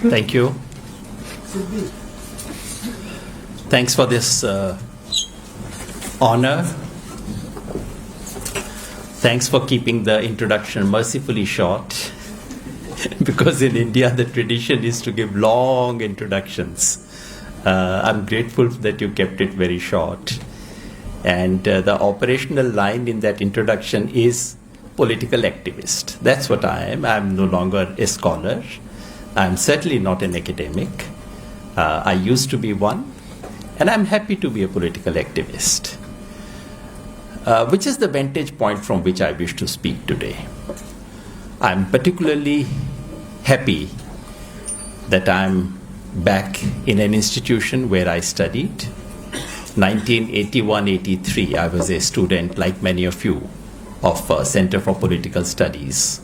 Thank you. Thanks for this honor. Thanks for keeping the introduction mercifully short, because in India the tradition is to give long introductions. I'm grateful that you kept it very short. And the operational line in that introduction is political activist. That's what I am. I'm no longer a scholar. I'm certainly not an academic. I used to be one, and I'm happy to be a political activist, which is the vantage point from which I wish to speak today. I'm particularly happy that I'm back in an institution where I studied. 1981-83, I was a student, like many of you, of Center for Political Studies.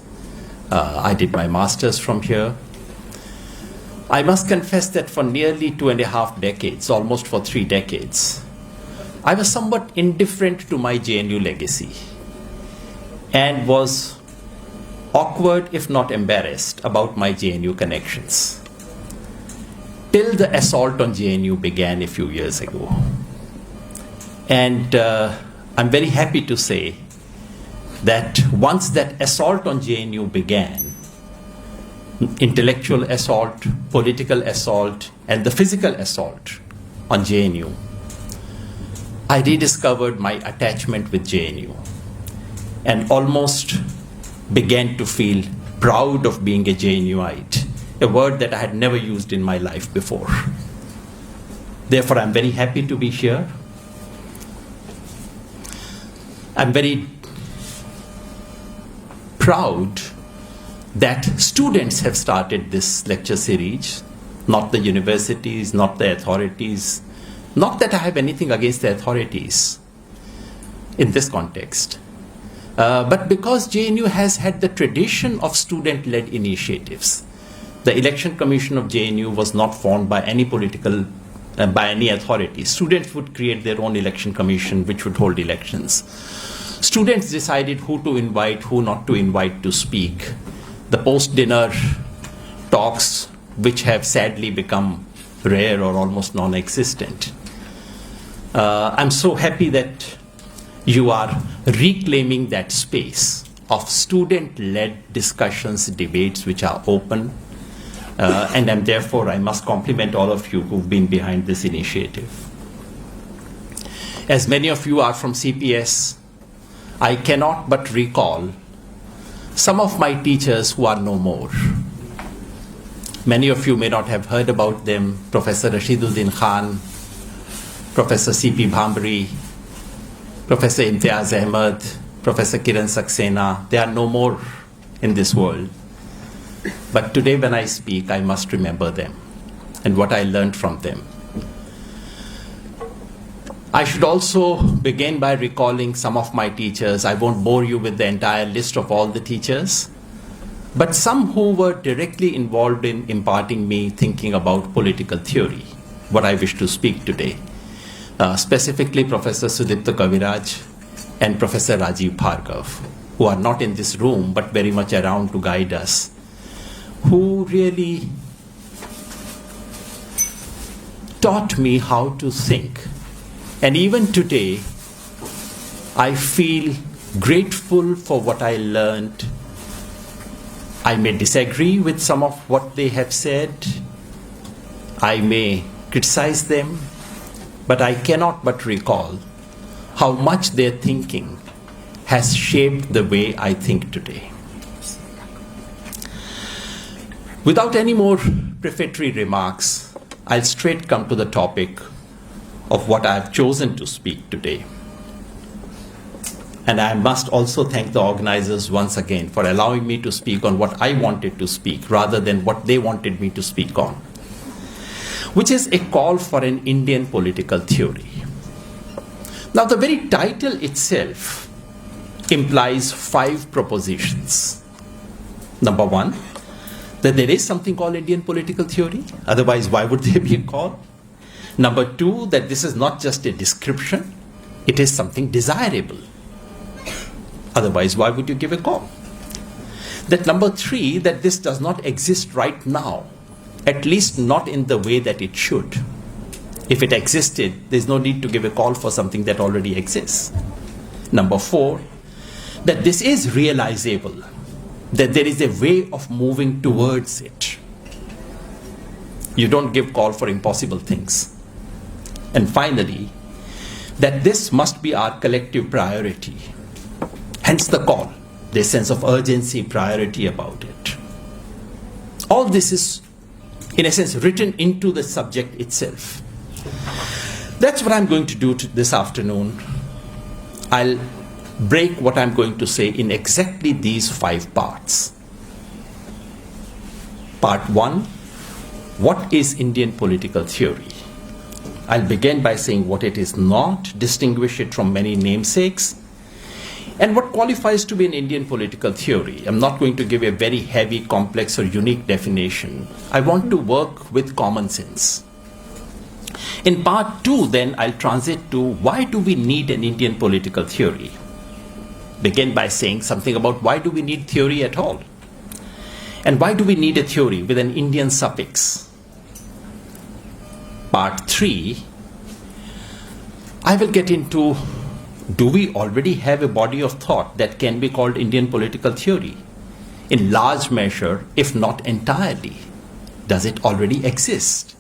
I did my master's from here. I must confess that for nearly 2.5 decades, almost for 3 decades, I was somewhat indifferent to my JNU legacy and was awkward, if not embarrassed, about my JNU connections, till the assault on JNU began a few years ago. And I'm very happy to say that once that assault on JNU began, intellectual assault, political assault, and the physical assault on JNU, I rediscovered my attachment with JNU and almost began to feel proud of being a JNUite, a word that I had never used in my life before. Therefore, I'm very happy to be here. I'm very proud that students have started this lecture series, not the universities, not the authorities. Not that I have anything against the authorities in this context, but because JNU has had the tradition of student-led initiatives. The Election Commission of JNU was not formed by any by any authority. Students would create their own election commission, which would hold elections. Students decided who to invite, who not to invite to speak. The post-dinner talks, which have sadly become rare or almost non-existent. I'm so happy that you are reclaiming that space of student-led discussions, debates which are open. And therefore, I must compliment all of you who've been behind this initiative. As many of you are from CPS, I cannot but recall some of my teachers who are no more. Many of you may not have heard about them: Professor Rashiduddin Khan, Professor C.P. Bhambri, Professor Imtiaz Ahmed, Professor Kiran Saxena. They are no more in this world. But today when I speak, I must remember them and what I learned from them. I should also begin by recalling some of my teachers. I won't bore you with the entire list of all the teachers, but some who were directly involved in imparting me thinking about political theory, what I wish to speak today. Specifically Professor Sudipta Kaviraj and Professor Rajiv Bhargav, who are not in this room but very much around to guide us, who really taught me how to think. And even today, I feel grateful for what I learned. I may disagree with some of what they have said. I may criticize them, but I cannot but recall how much their thinking has shaped the way I think today. Without any more prefatory remarks, I'll straight come to the topic of what I've chosen to speak today. And I must also thank the organizers once again for allowing me to speak on what I wanted to speak rather than what they wanted me to speak on, which is a call for an Indian political theory. Now, the very title itself implies 5 propositions. Number 1, that there is something called Indian political theory. Otherwise, why would there be a call? Number 2, that this is not just a description, it is something desirable. Otherwise, why would you give a call? That number 3, that this does not exist right now, at least not in the way that it should. If it existed, there's no need to give a call for something that already exists. Number 4, that this is realizable, that there is a way of moving towards it. You don't give call for impossible things. And finally, that this must be our collective priority. Hence the call, the sense of urgency, priority about it. All this is, in a sense, written into the subject itself. That's what I'm going to do this afternoon. I'll break what I'm going to say in exactly these 5 parts. Part 1, what is Indian political theory? I'll begin by saying what it is not, distinguish it from many namesakes, and what qualifies to be an Indian political theory. I'm not going to give a very heavy, complex, or unique definition. I want to work with common sense. In part 2, then, I'll transit to why do we need an Indian political theory? Begin by saying something about why do we need theory at all? And why do we need a theory with an Indian suffix? Part 3, I will get into, do we already have a body of thought that can be called Indian political theory? In large measure, if not entirely. Does it already exist?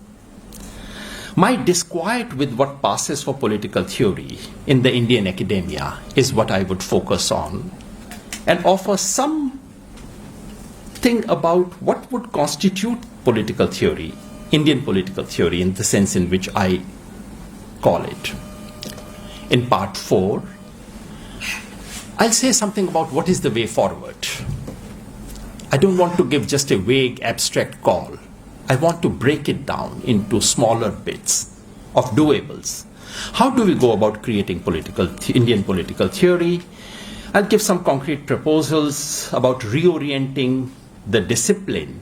My disquiet with what passes for political theory in the Indian academia is what I would focus on and offer some thing about what would constitute political theory, Indian political theory in the sense in which I call it. In part 4, I'll say something about what is the way forward. I don't want to give just a vague, abstract call. I want to break it down into smaller bits of doables. How do we go about creating Indian political theory? I'll give some concrete proposals about reorienting the discipline,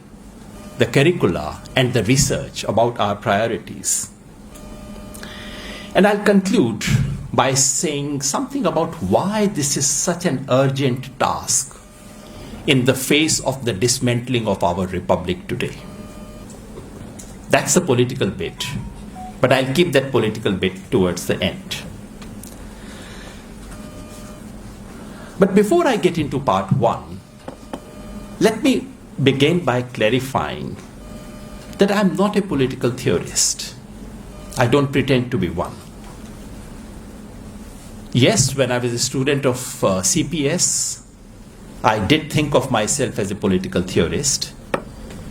the curricula, and the research about our priorities. And I'll conclude by saying something about why this is such an urgent task in the face of the dismantling of our republic today. That's the political bit, but I'll keep that political bit towards the end. But before I get into part 1, let me begin by clarifying that I'm not a political theorist. I don't pretend to be one. Yes, when I was a student of CPS, I did think of myself as a political theorist,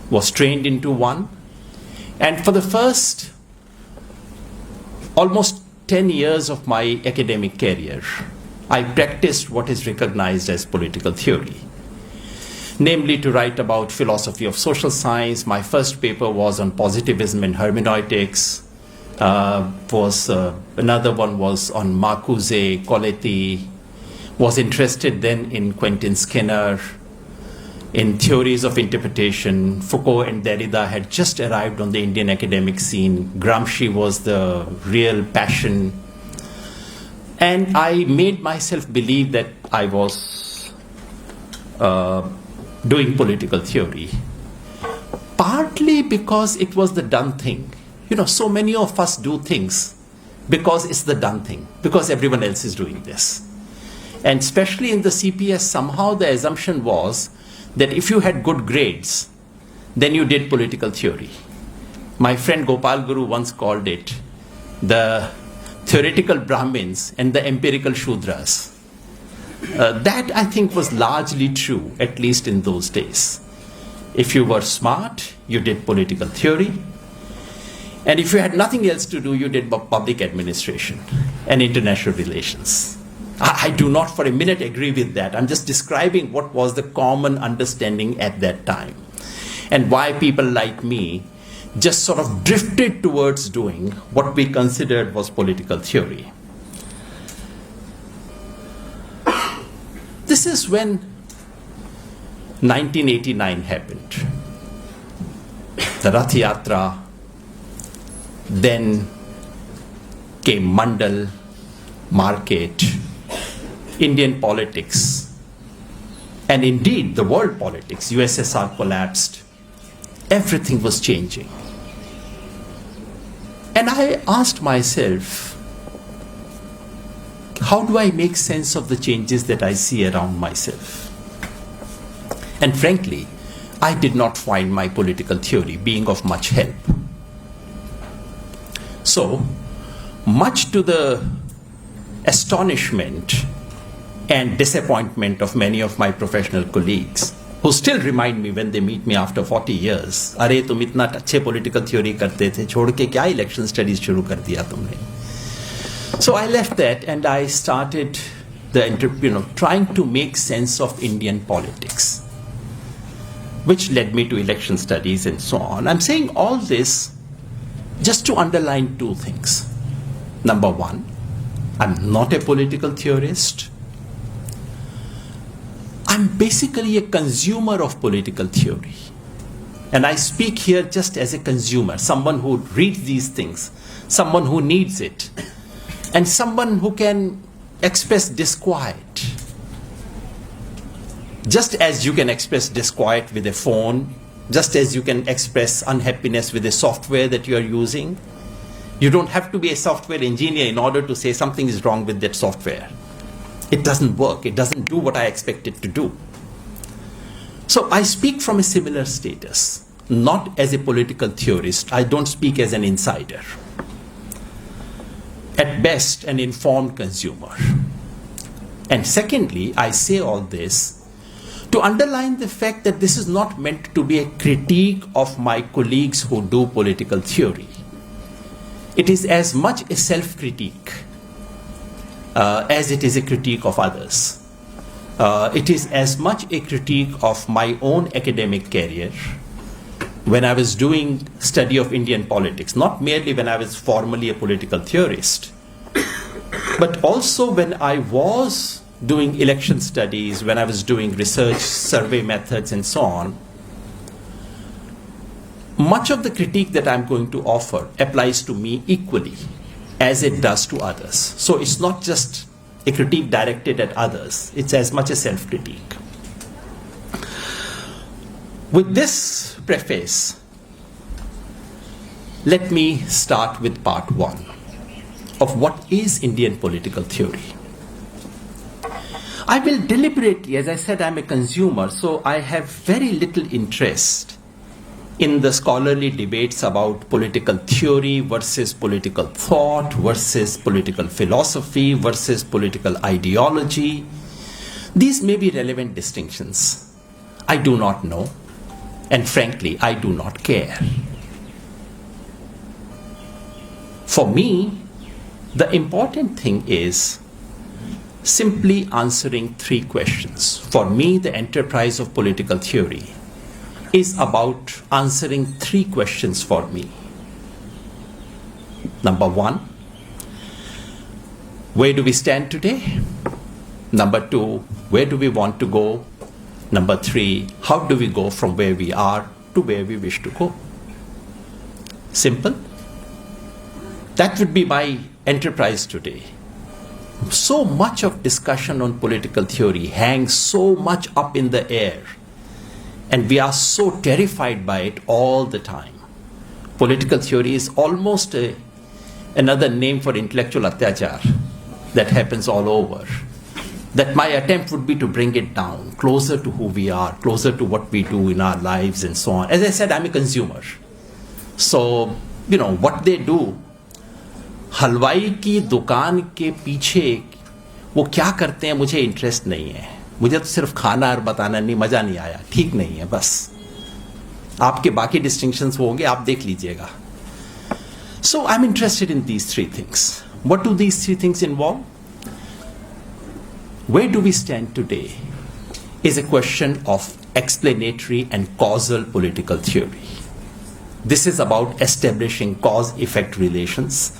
was trained into one, and for the first almost 10 years of my academic career, I practiced what is recognized as political theory, namely to write about philosophy of social science. My first paper was on positivism and hermeneutics. Another one was on Marcuse, Coletti. Was interested then in Quentin Skinner, in theories of interpretation. Foucault and Derrida had just arrived on the Indian academic scene. Gramsci was the real passion. And I made myself believe that I was doing political theory, partly because it was the done thing. You know, so many of us do things because it's the done thing, because everyone else is doing this. And especially in the CPS, somehow the assumption was that if you had good grades, then you did political theory. My friend Gopal Guru once called it the theoretical Brahmins and the empirical Shudras. That, I think, was largely true, at least in those days. If you were smart, you did political theory. And if you had nothing else to do, you did public administration and international relations. I do not for a minute agree with that. I'm just describing what was the common understanding at that time and why people like me just sort of drifted towards doing what we considered was political theory. This is when 1989 happened. The Rath Yatra, then came Mandal, Market, Indian politics, and indeed the world politics. USSR collapsed. everything was changing. And I asked myself, how do I make sense of the changes that I see around myself? And frankly, I did not find my political theory being of much help. So, much to the astonishment and disappointment of many of my professional colleagues, who still remind me when they meet me after 40 years, अरे तुम इतना अच्छे political theory करते थे, छोड़ के क्या election studies शुरू कर दिया तुमने? So I left that and I started trying to make sense of Indian politics, which led me to election studies and so on. I'm saying all this just to underline two things. Number one, I'm not a political theorist. I'm basically a consumer of political theory. And I speak here just as a consumer, someone who reads these things, someone who needs it, and someone who can express disquiet. Just as you can express disquiet with a phone, just as you can express unhappiness with a software that you are using, you don't have to be a software engineer in order to say something is wrong with that software. It doesn't work. It doesn't do what I expect it to do. So I speak from a similar status, not as a political theorist. I don't speak as an insider. At best, an informed consumer. And secondly, I say all this to underline the fact that this is not meant to be a critique of my colleagues who do political theory. It is as much a self-critique as it is a critique of others. It is as much a critique of my own academic career when I was doing study of Indian politics, not merely when I was formally a political theorist, but also when I was doing election studies, when I was doing research, survey methods, and so on. Much of the critique that I'm going to offer applies to me equally as it does to others. So it's not just a critique directed at others, it's as much a self-critique. With this preface, let me start with part one of what is Indian political theory. I will deliberately, as I said, I'm a consumer, so I have very little interest in the scholarly debates about political theory versus political thought versus political philosophy versus political ideology. These may be relevant distinctions. I do not know, and frankly, I do not care. For me, the important thing is simply answering three questions. For me, the enterprise of political theory is about answering three questions for me. Number one, where do we stand today? Number two, where do we want to go? Number three, how do we go from where we are to where we wish to go? Simple. That would be my enterprise today. So much of discussion on political theory hangs so much up in the air, and we are so terrified by it all the time. Political theory is almost another name for intellectual atyachar that happens all over. That my attempt would be to bring it down, closer to who we are, closer to what we do in our lives and so on. As I said, I'm a consumer. So, what they do, हलवाई की दुकान के पीछे वो क्या करते हैं मुझे इंटरेस्ट नहीं है. मुझे तो सिर्फ खाना और बताना नहीं, मजा नहीं आया, ठीक नहीं है, बस. आपके बाकी डिस्टिंक्शंस होंगे, आप देख लीजिएगा. So I'm interested in these three things. What do these three things involve? Where do we stand today is a question of explanatory and causal political theory. This is about establishing cause-effect relations.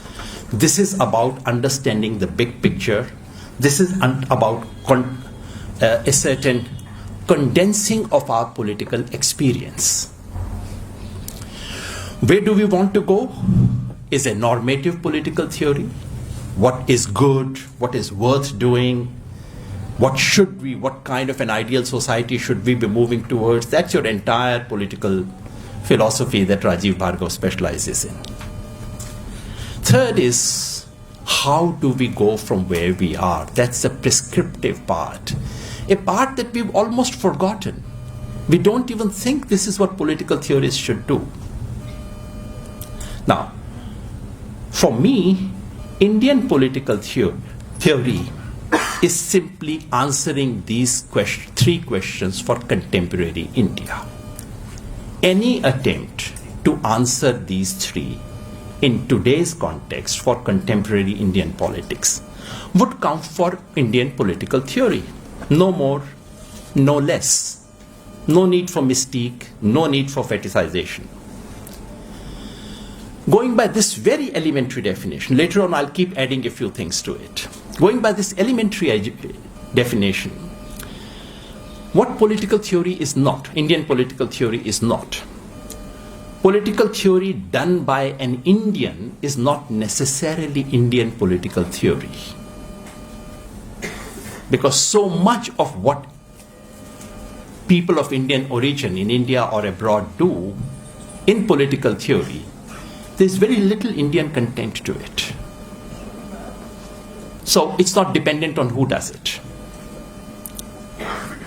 This is about understanding the big picture. This is about a certain condensing of our political experience. Where do we want to go is a normative political theory. What is good, what is worth doing, what should we, what kind of an ideal society should we be moving towards? That's your entire political philosophy that Rajiv Bhargav specializes in. Third is, how do we go from where we are? That's the prescriptive part, a part that we've almost forgotten. We don't even think this is what political theorists should do. Now, for me, Indian political theory is simply answering these three questions for contemporary India. Any attempt to answer these three in today's context for contemporary Indian politics would count for Indian political theory. No more, no less. No need for mystique, no need for fetishization. Going by this very elementary definition, later on I'll keep adding a few things to it. Going by this elementary definition, what political theory is not, Indian political theory is not. Political theory done by an Indian is not necessarily Indian political theory. Because so much of what people of Indian origin in India or abroad do in political theory, there's very little Indian content to it. So it's not dependent on who does it.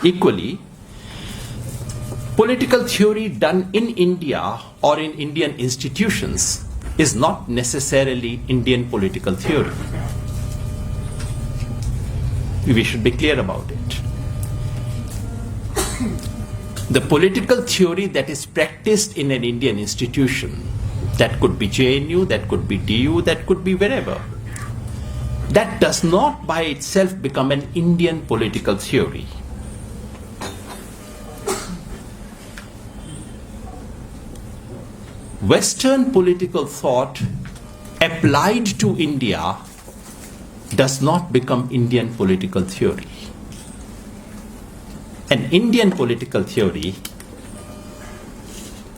Equally, political theory done in India or in Indian institutions is not necessarily Indian political theory. We should be clear about it. The political theory that is practiced in an Indian institution, that could be JNU, that could be DU, that could be wherever, that does not by itself become an Indian political theory. Western political thought applied to India does not become Indian political theory. An Indian political theory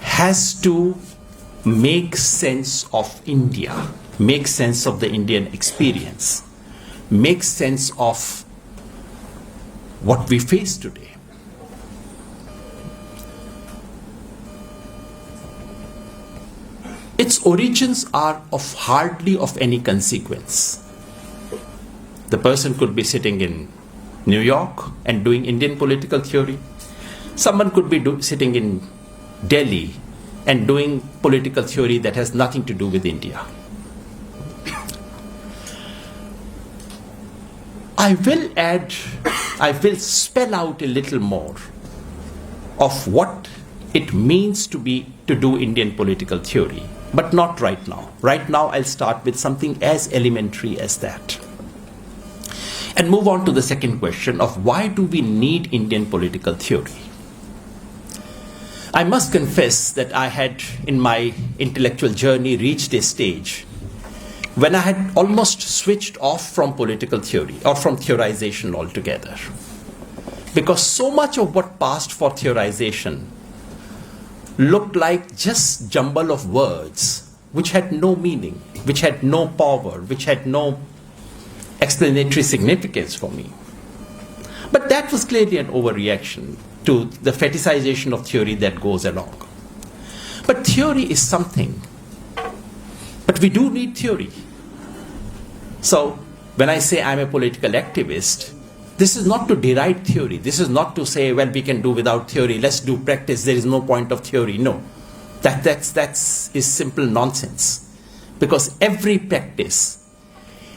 has to make sense of India, make sense of the Indian experience, make sense of what we face today. Its origins are hardly of any consequence. The person could be sitting in New York and doing Indian political theory. Someone could be sitting in Delhi and doing political theory that has nothing to do with India. I will spell out a little more of what it means to do Indian political theory, but not right now. Right now I'll start with something as elementary as that, and move on to the second question of why do we need Indian political theory. I must confess that I had, in my intellectual journey, reached a stage when I had almost switched off from political theory or from theorization altogether. Because so much of what passed for theorization looked like just jumble of words which had no meaning, which had no power, which had no explanatory significance for me. But that was clearly an overreaction to the fetishization of theory that goes along. But theory is something. But we do need theory. So when I say I'm a political activist, this is not to deride theory. This is not to say, well, we can do without theory. Let's do practice. There is no point of theory. No, that is simple nonsense. Because every practice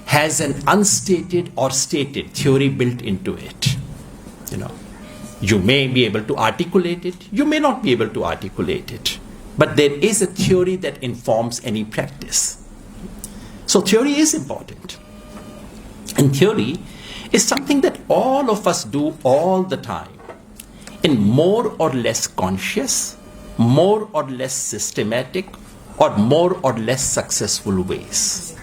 has an unstated or stated theory built into it. You may be able to articulate it. You may not be able to articulate it. But there is a theory that informs any practice. So theory is important. And theory is something that all of us do all the time in more or less conscious, more or less systematic, or more or less successful ways.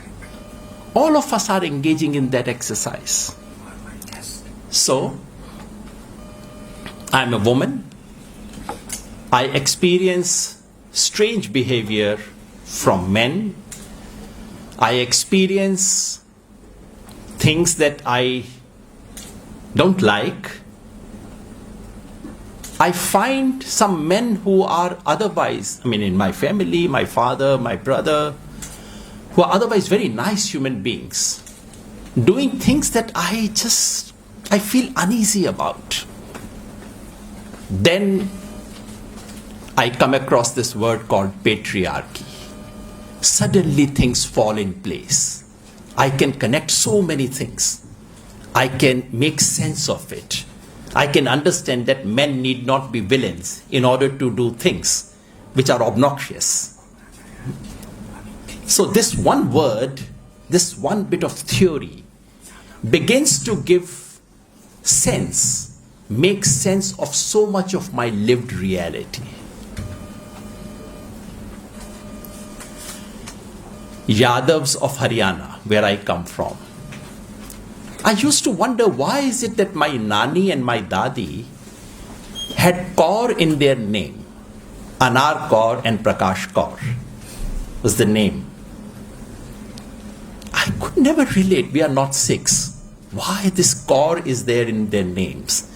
All of us are engaging in that exercise. So, I'm a woman. I experience strange behavior from men. I experience things that I don't like. I find some men who are otherwise, in my family, my father, my brother, who are otherwise very nice human beings, doing things that I feel uneasy about. Then I come across this word called patriarchy. Suddenly things fall in place. I can connect so many things. I can make sense of it. I can understand that men need not be villains in order to do things which are obnoxious. So this one word, this one bit of theory begins to give sense, make sense of so much of my lived reality. Yadavs of Haryana, where I come from, I used to wonder, why is it that my Nani and my Dadi had Kaur in their name? Anar Kaur and Prakash Kaur was the name. I could never relate. We are not Sikhs. Why this Kaur is there in their names?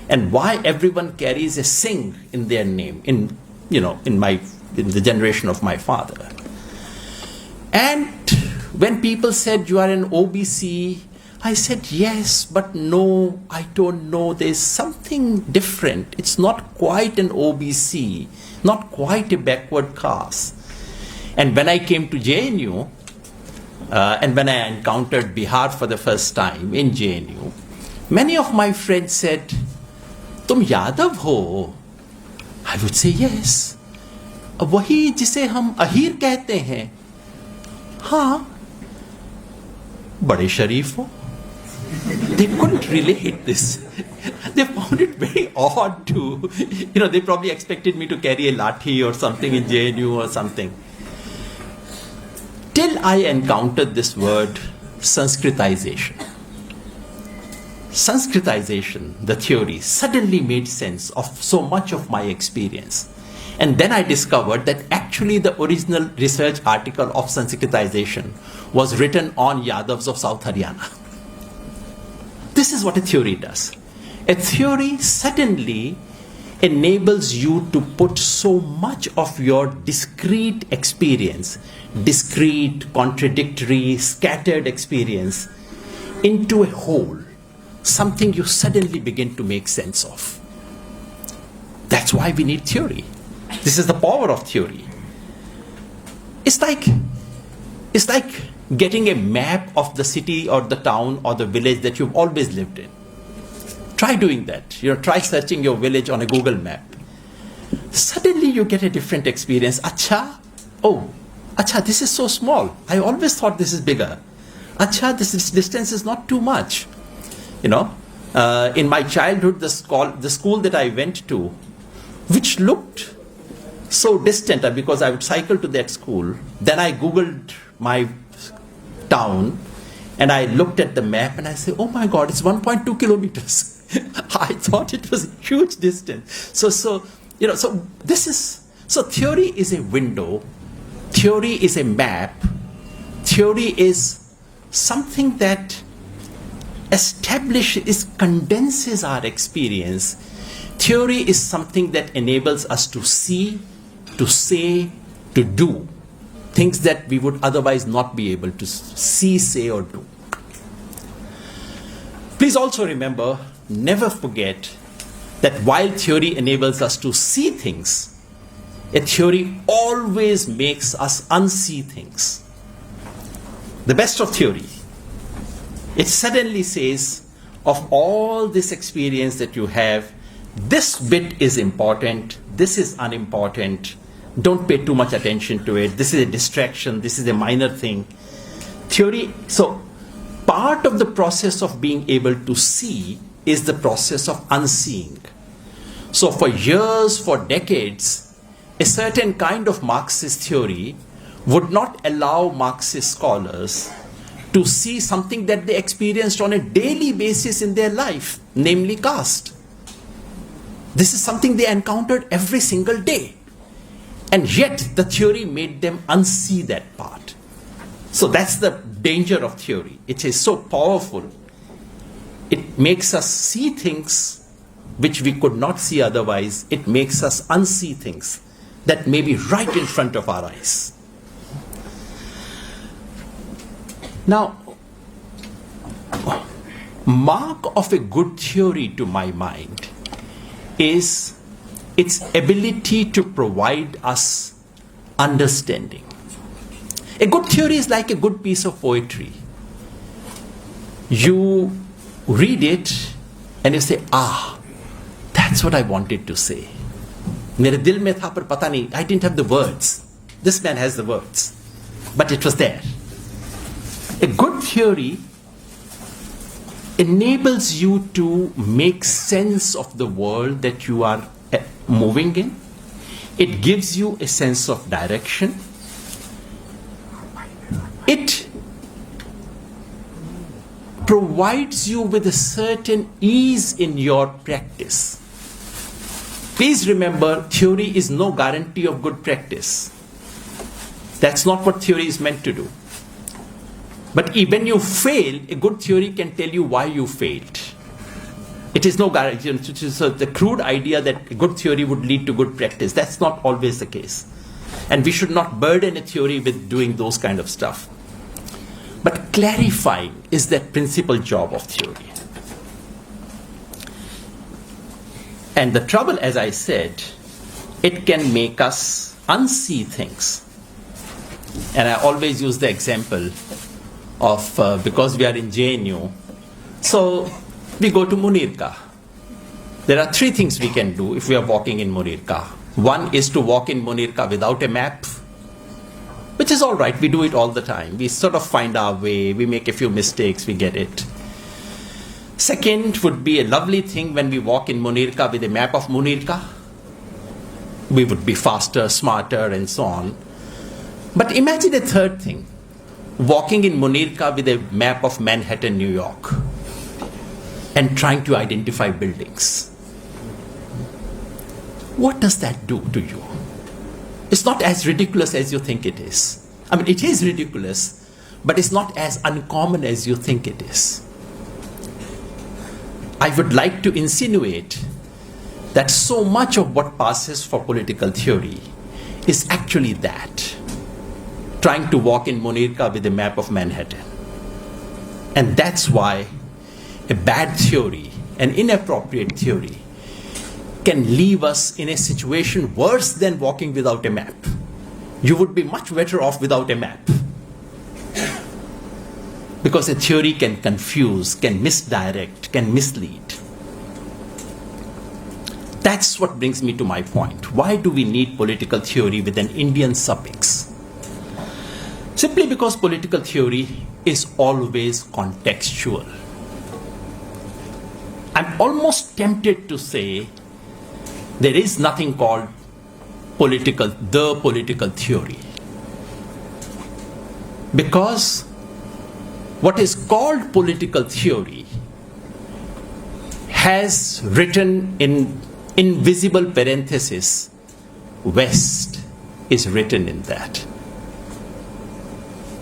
And why everyone carries a Singh in their name, in the generation of my father. And when people said, you are an OBC, I said, yes, but no, I don't know. There's something different. It's not quite an OBC, not quite a backward caste. And when I came to JNU, and when I encountered Bihar for the first time in JNU, many of my friends said, "Tum Yadav ho?" I would say, yes. वही जिसे हम अहीर कहते हैं. हाँ, बड़े शरीफ हो. They couldn't relate this. They found it very odd to, they probably expected me to carry a lathi or something in JNU or something. Till I encountered this word, Sanskritization. Sanskritization, the theory, suddenly made sense of so much of my experience. And then I discovered that actually the original research article of Sanskritization was written on Yadavs of South Haryana. This is what a theory does. A theory suddenly enables you to put so much of your discrete experience, discrete, contradictory, scattered experience into a whole, something you suddenly begin to make sense of. That's why we need theory. This is the power of theory. It's like getting a map of the city or the town or the village that you've always lived in. Try doing that. Try searching your village on a Google map. Suddenly you get a different experience. Acha, this is so small. I always thought this is bigger. Acha, this distance is not too much. In my childhood, the school that I went to, which looked so distant because I would cycle to that school. Then I Googled my town and I looked at the map and I said, oh my God, it's 1.2 kilometers. I thought it was a huge distance. So theory is a window. Theory is a map. Theory is something that condenses our experience. Theory is something that enables us to see, to say, to do things that we would otherwise not be able to see, say, or do. Please also remember, never forget that while theory enables us to see things, a theory always makes us unsee things. The best of theory, it suddenly says, of all this experience that you have, this bit is important, this is unimportant, don't pay too much attention to it, this is a distraction, this is a minor thing. Theory, so part of the process of being able to see is the process of unseeing. So for years, for decades, a certain kind of Marxist theory would not allow Marxist scholars to see something that they experienced on a daily basis in their life, namely caste. This is something they encountered every single day. And yet the theory made them unsee that part. So that's the danger of theory. It is so powerful. It makes us see things which we could not see otherwise, it makes us unsee things that may be right in front of our eyes. Now, mark of a good theory to my mind is its ability to provide us understanding. A good theory is like a good piece of poetry. You read it and you say, that's what I wanted to say. मेरे दिल में था पर पता नहीं, I didn't have the words. This man has the words. But it was there. A good theory enables you to make sense of the world that you are moving in. It gives you a sense of direction. It provides you with a certain ease in your practice. Please remember, theory is no guarantee of good practice. That's not what theory is meant to do. But when you fail, a good theory can tell you why you failed. It is no guarantee. So the crude idea that a good theory would lead to good practice, that's not always the case. And we should not burden a theory with doing those kind of stuff. But clarifying is the principal job of theory. And the trouble, as I said, it can make us unsee things. And I always use the example of, because we are in JNU, so we go to Munirka. There are three things we can do if we are walking in Munirka. One is to walk in Munirka without a map, which is all right. We do it all the time. We sort of find our way. We make a few mistakes. We get it. Second would be a lovely thing when we walk in Munirka with a map of Munirka. We would be faster, smarter, and so on. But imagine a third thing. Walking in Munirka with a map of Manhattan, New York, and trying to identify buildings. What does that do to you? It's not as ridiculous as you think it is. I mean, it is ridiculous, but it's not as uncommon as you think it is. I would like to insinuate that so much of what passes for political theory is actually that. Trying to walk in Munirka with a map of Manhattan. And that's why a bad theory, an inappropriate theory, can leave us in a situation worse than walking without a map. You would be much better off without a map. Because a theory can confuse, can misdirect, can mislead. That's what brings me to my point. Why do we need political theory with an Indian suffix? Simply because political theory is always contextual. I'm almost tempted to say there is nothing called the political theory. Because what is called political theory has written in invisible parenthesis, West is written in that.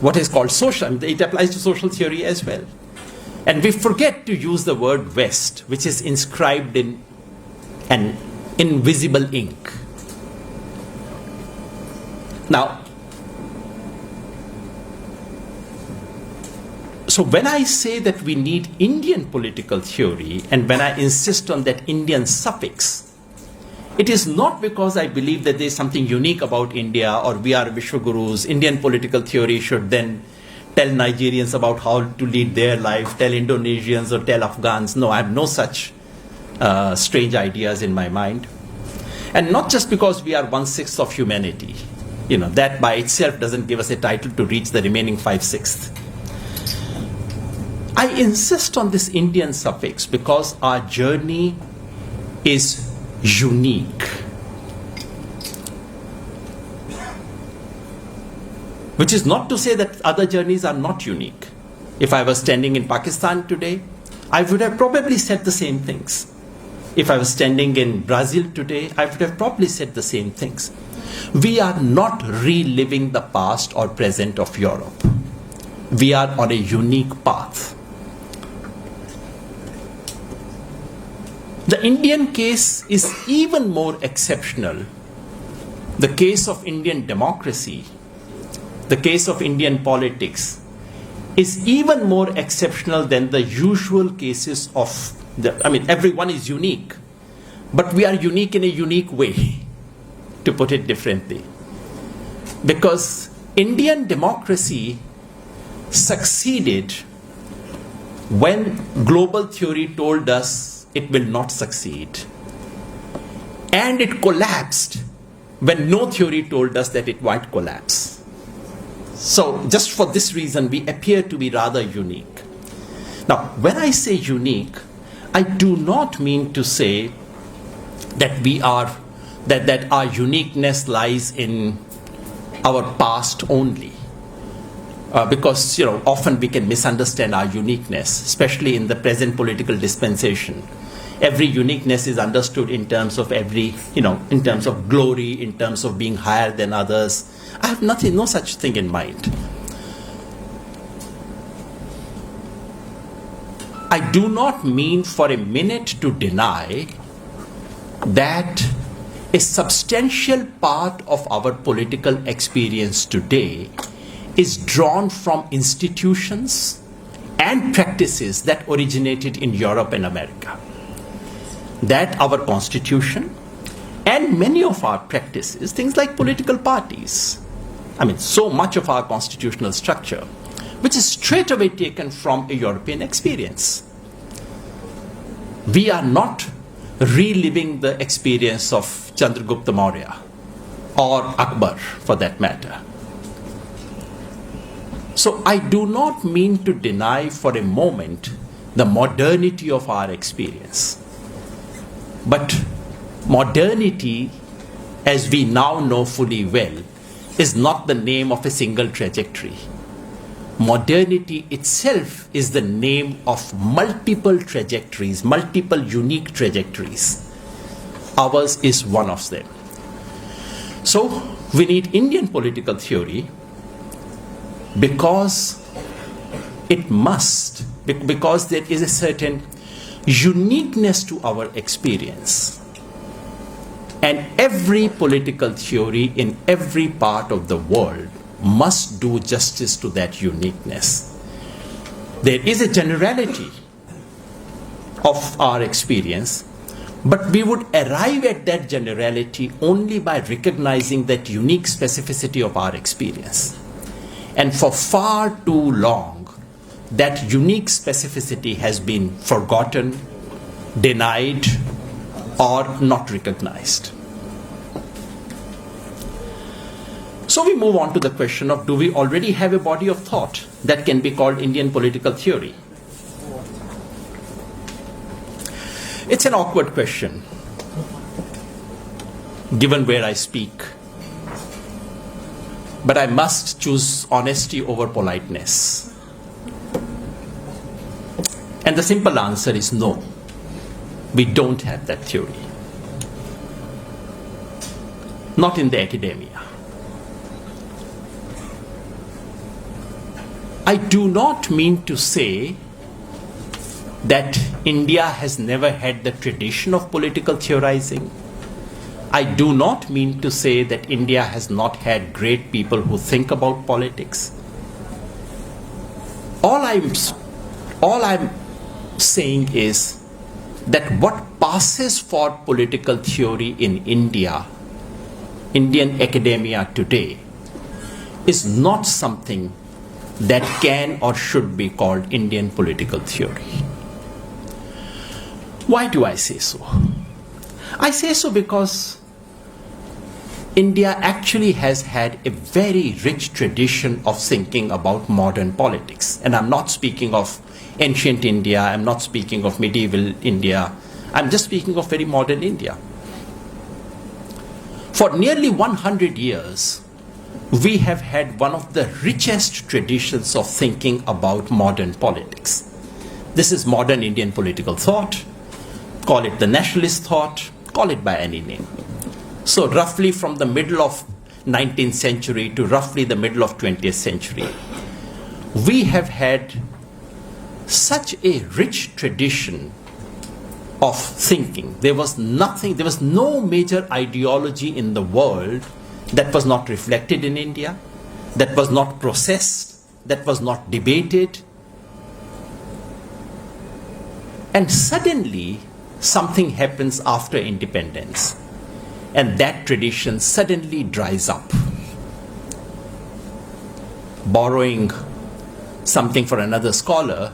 What is called social, it applies to social theory as well. And we forget to use the word West, which is inscribed in an invisible ink. Now, so when I say that we need Indian political theory, and when I insist on that Indian suffix, it is not because I believe that there is something unique about India or we are Vishwagurus. Indian political theory should then tell Nigerians about how to lead their life, tell Indonesians or tell Afghans. No, I have no such strange ideas in my mind. And not just because we are 1/6 of humanity. That by itself doesn't give us a title to reach the remaining 5/6. I insist on this Indian suffix because our journey is unique. Which is not to say that other journeys are not unique. If I was standing in Pakistan today, I would have probably said the same things. If I was standing in Brazil today, I would have probably said the same things. We are not reliving the past or present of Europe. We are on a unique path. The Indian case is even more exceptional. The case of Indian democracy, the case of Indian politics, is even more exceptional than the usual cases of everyone is unique, but we are unique in a unique way, to put it differently. Because Indian democracy succeeded when global theory told us it will not succeed. And it collapsed when no theory told us that it might collapse. So just for this reason, we appear to be rather unique. Now, when I say unique, I do not mean to say that that our uniqueness lies in our past only. Because often we can misunderstand our uniqueness, especially in the present political dispensation. Every uniqueness is understood in terms of in terms of glory, in terms of being higher than others. I have no such thing in mind. I do not mean for a minute to deny that a substantial part of our political experience today is drawn from institutions and practices that originated in Europe and America. That our constitution and many of our practices, things like political parties, so much of our constitutional structure, which is straight away taken from a European experience. We are not reliving the experience of Chandragupta Maurya or Akbar for that matter. So I do not mean to deny for a moment the modernity of our experience. But modernity, as we now know fully well, is not the name of a single trajectory. Modernity itself is the name of multiple trajectories, multiple unique trajectories. Ours is one of them. So we need Indian political theory because because there is a certain uniqueness to our experience. And every political theory in every part of the world must do justice to that uniqueness. There is a generality of our experience, but we would arrive at that generality only by recognizing that unique specificity of our experience. And for far too long, that unique specificity has been forgotten, denied, or not recognized. So we move on to the question of, do we already have a body of thought that can be called Indian political theory? It's an awkward question, given where I speak. But I must choose honesty over politeness. And the simple answer is no. We don't have that theory. Not in the academia. I do not mean to say that India has never had the tradition of political theorizing. I do not mean to say that India has not had great people who think about politics. All I'm saying is that what passes for political theory in India, Indian academia today, is not something that can or should be called Indian political theory. Why do I say so? I say so because India actually has had a very rich tradition of thinking about modern politics. And I'm not speaking of ancient India, I'm not speaking of medieval India, I'm just speaking of very modern India. For nearly 100 years, we have had one of the richest traditions of thinking about modern politics. This is modern Indian political thought. Call it the nationalist thought, call it by any name. So roughly from the middle of 19th century to roughly the middle of 20th century, we have had such a rich tradition of thinking. There was nothing, there was no major ideology in the world that was not reflected in India, that was not processed, that was not debated. And suddenly something happens after independence, and that tradition suddenly dries up. Borrowing something for another scholar,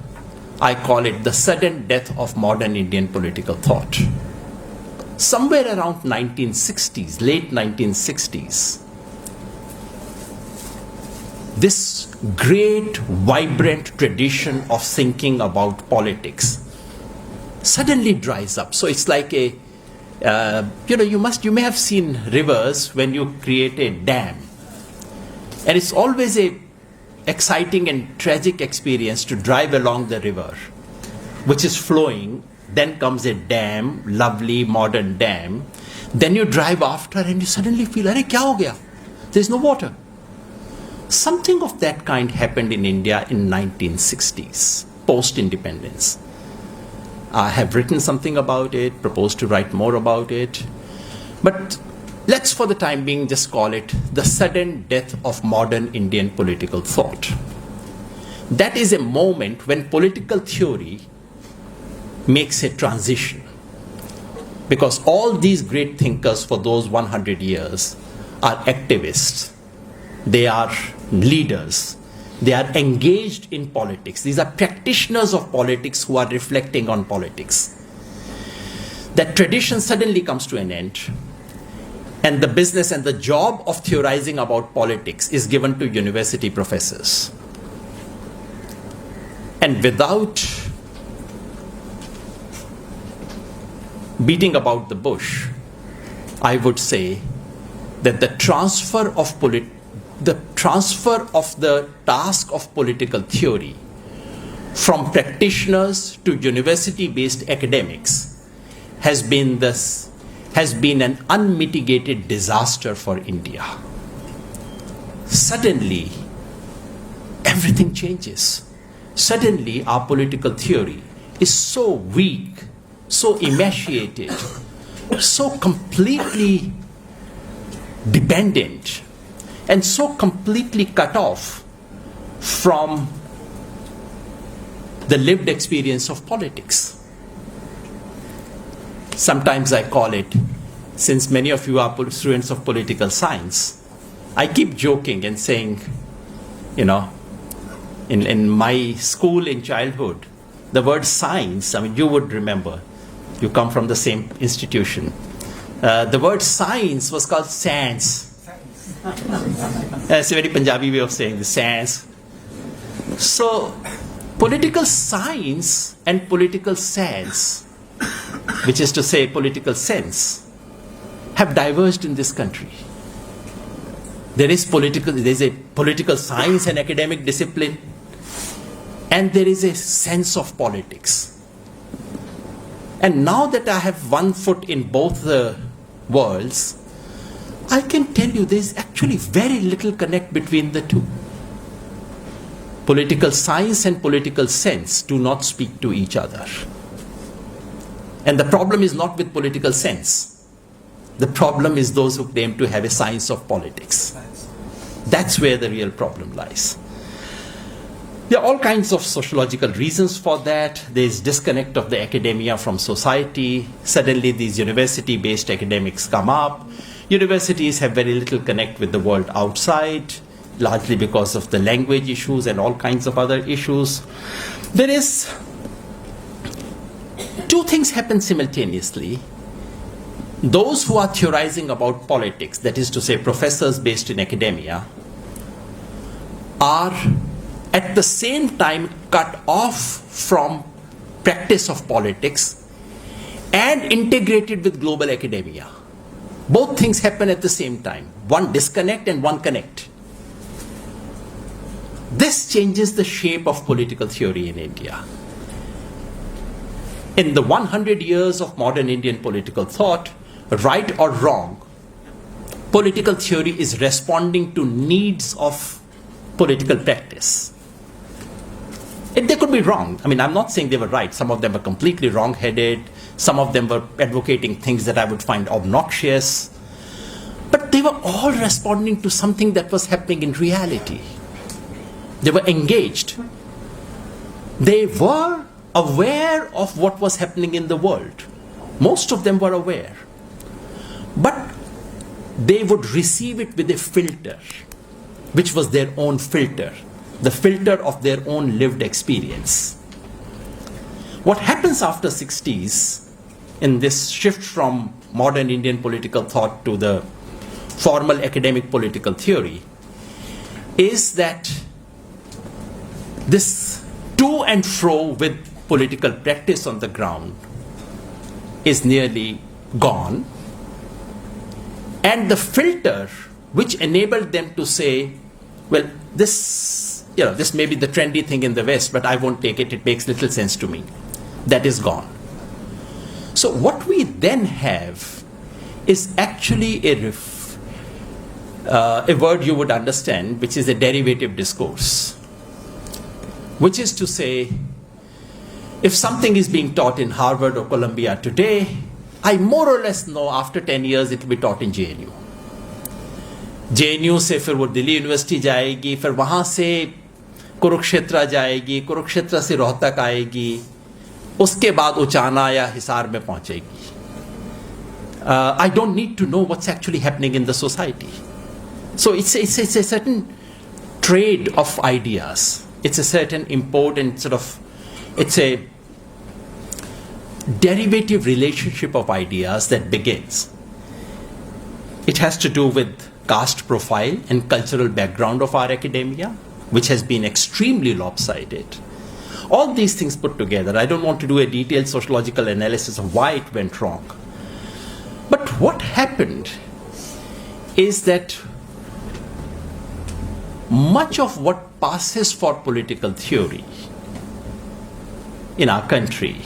I call it the sudden death of modern Indian political thought. Somewhere around 1960s, late 1960s, this great, vibrant tradition of thinking about politics suddenly dries up. So it's like a, you may have seen rivers when you create a dam. And it's always a exciting and tragic experience to drive along the river, which is flowing. Then comes a dam, lovely modern dam. Then you drive after and you suddenly feel, "Arey, kya ho gaya? There's no water." Something of that kind happened in India in 1960s, post-independence. I have written something about it, proposed to write more about it. But let's for the time being just call it the sudden death of modern Indian political thought. That is a moment when political theory makes a transition. Because all these great thinkers for those 100 years are activists. They are leaders. They are engaged in politics. These are practitioners of politics who are reflecting on politics. That tradition suddenly comes to an end. And the business and the job of theorizing about politics is given to university professors. And without beating about the bush, I would say that the transfer of the task of political theory from practitioners to university-based academics has been an unmitigated disaster for India. Suddenly, everything changes. Suddenly, our political theory is so weak, so emaciated, so completely dependent, and so completely cut off from the lived experience of politics. Sometimes I call it, since many of you are students of political science, I keep joking and saying, in my school in childhood, the word science, you would remember, you come from the same institution. The word science was called science. It's a very Punjabi way of saying the science. So, political science and political sense, which is to say political sense, have diverged in this country. There is a political science and academic discipline, and there is a sense of politics. And now that I have one foot in both the worlds, I can tell you there is actually very little connect between the two. Political science and political sense do not speak to each other. And the problem is not with political sense. The problem is those who claim to have a science of politics. That's where the real problem lies. There are all kinds of sociological reasons for that. There is disconnect of the academia from society. Suddenly these university-based academics come up. Universities have very little connect with the world outside, largely because of the language issues and all kinds of other issues. There is two things happen simultaneously. Those who are theorizing about politics, that is to say professors based in academia, are at the same time cut off from practice of politics and integrated with global academia. Both things happen at the same time. One disconnect and one connect. This changes the shape of political theory in India. In the 100 years of modern Indian political thought, right or wrong, political theory is responding to needs of political practice. They could be wrong. I'm not saying they were right. Some of them are completely wrong-headed. Some of them were advocating things that I would find obnoxious. But they were all responding to something that was happening in reality. They were engaged. They were aware of what was happening in the world. Most of them were aware. But they would receive it with a filter, which was their own filter, the filter of their own lived experience. What happens after 60s, in this shift from modern Indian political thought to the formal academic political theory, is that this to and fro with political practice on the ground is nearly gone. And the filter which enabled them to say, well, this may be the trendy thing in the West, but I won't take it, it makes little sense to me. That is gone. So what we then have is actually a word you would understand, which is a derivative discourse. Which is to say, if something is being taught in Harvard or Columbia today, I more or less know after 10 years it will be taught in JNU. JNU से फिर वो Delhi university जाएगी, फिर वहाँ से कुरुक्षेत्र जाएगी, कुरुक्षेत्र से रोहतक आएगी, उसके बाद उचाना या हिसार में पहुँचेगी. I don't need to know what's actually happening in the society. So it's a certain trade of ideas. It's a certain import and it's a derivative relationship of ideas that begins. It has to do with caste profile and cultural background of our academia, which has been extremely lopsided. All these things put together, I don't want to do a detailed sociological analysis of why it went wrong. But what happened is that much of what passes for political theory in our country,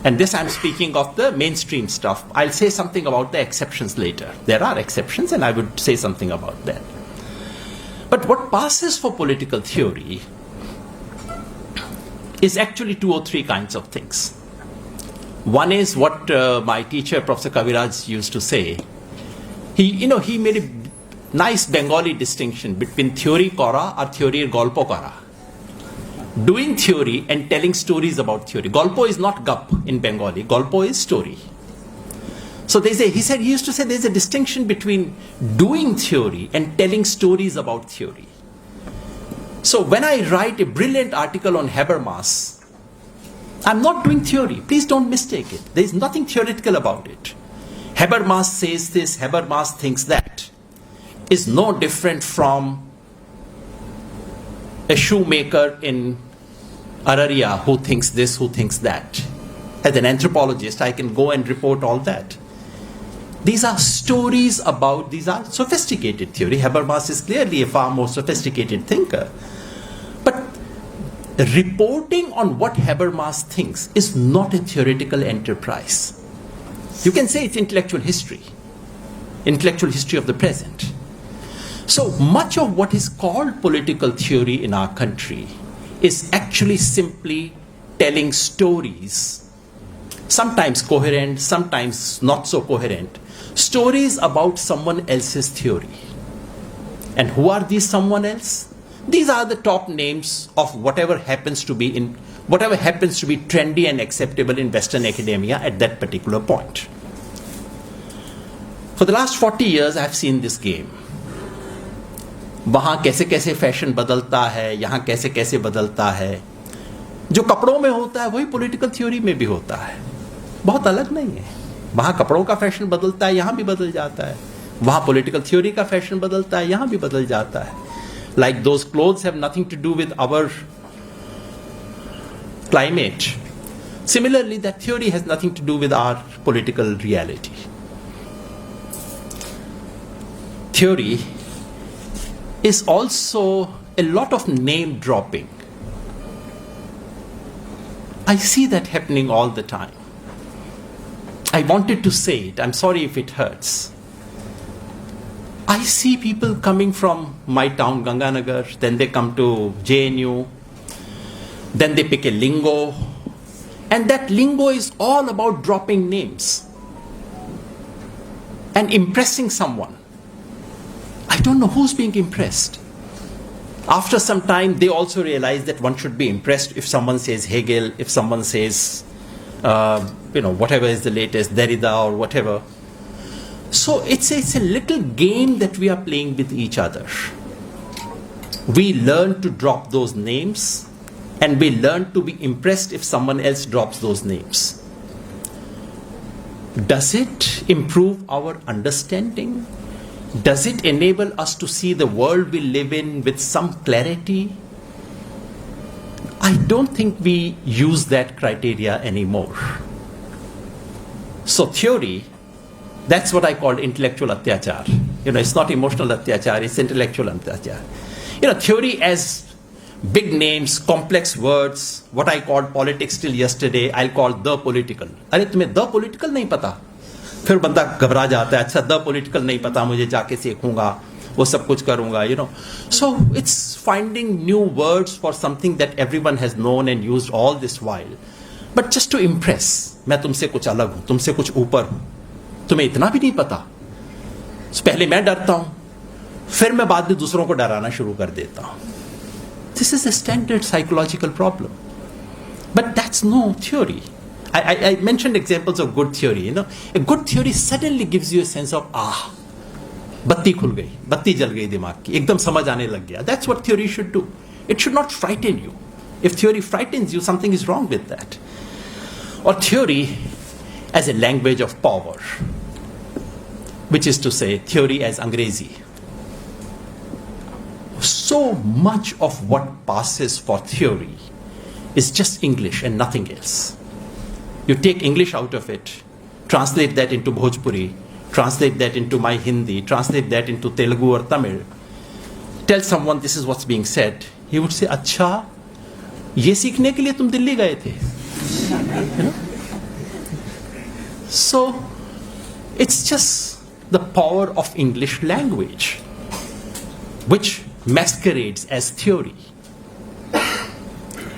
and this I'm speaking of the mainstream stuff. I'll say something about the exceptions later. There are exceptions and I would say something about that. But what passes for political theory is actually 2 or 3 kinds of things. One is what my teacher, Professor Kaviraj, used to say. He made a nice Bengali distinction between theory kora or theory golpo kora. Doing theory and telling stories about theory. Golpo is not gup in Bengali. Golpo is story. So he used to say there's a distinction between doing theory and telling stories about theory. So when I write a brilliant article on Habermas, I'm not doing theory. Please don't mistake it. There is nothing theoretical about it. Habermas says this, Habermas thinks that, is no different from a shoemaker in Araria who thinks this, who thinks that. As an anthropologist, I can go and report all that. These are stories about, these are sophisticated theory. Habermas is clearly a far more sophisticated thinker. But reporting on what Habermas thinks is not a theoretical enterprise. You can say it's intellectual history of the present. So much of what is called political theory in our country is actually simply telling stories, sometimes coherent, sometimes not so coherent, stories about someone else's theory. And who are these someone else? These are the top names of whatever happens to be trendy and acceptable in Western academia at that particular point. For the last 40 years, I have seen this game. वहाँ कैसे कैसे fashion बदलता है, यहाँ कैसे कैसे बदलता है. जो कपड़ों में होता है वही पॉलिटिकल थ्योरी में भी होता है. बहुत अलग नहीं है. वहाँ कपड़ों का फैशन बदलता है, यहाँ भी बदल जाता है. वहाँ पॉलिटिकल थ्योरी का फैशन बदलता है, यहाँ भी बदल जाता है. Like those clothes have nothing to do with our climate. Similarly, that theory has nothing to do with our political reality. Theory is also a lot of name dropping. I see that happening all the time. I wanted to say it. I'm sorry if it hurts. I see people coming from my town, Ganganagar, then they come to JNU, then they pick a lingo, And that lingo is all about dropping names and impressing someone. I don't know who's being impressed. After some time, they also realize that one should be impressed if someone says Hegel, if someone says, whatever is the latest, Derrida or whatever. So it's a little game that we are playing with each other. We learn to drop those names, and we learn to be impressed if someone else drops those names. Does it improve our understanding? Does it enable us to see the world we live in with some clarity? I don't think we use that criteria anymore. So theory, that's what I call intellectual atyachar. It's not emotional atyachar, it's intellectual atyachar. Theory as big names, complex words, what I called politics till yesterday, I'll call the political. अरे तुम्हें the political नहीं पता? फिर बंदा घबरा जाता है, अच्छा the political नहीं पता, मुझे जाके सीखूंगा, वो सब कुछ करूंगा, So it's finding new words for something that everyone has known and used all this while. But just to impress, मैं तुमसे कुछ अलग हूँ, तुमसे कुछ ऊपर हूँ, तुम्हें इतना भी नहीं पता. So पहले मैं डरता हूँ, फिर मैं बाद में दूसरों को डराना शुरू कर देता हूँ. This is a standard psychological problem. But that's no theory. I mentioned examples of good theory. A good theory suddenly gives you a sense of, बत्ती खुल गई, बत्ती जल गई दिमाग की, एकदम समझ आने लग गया. That's what theory should do. It should not frighten you. If theory frightens you, something is wrong with that. Or theory as a language of power, which is to say, theory as Angrezi. So much of what passes for theory is just English and nothing else. You take English out of it, translate that into Bhojpuri, translate that into my Hindi, translate that into Telugu or Tamil, tell someone this is what's being said, he would say, अच्छा, ये सीखने के लिए तुम दिल्ली गए थे. So, it's just the power of English language, which masquerades as theory.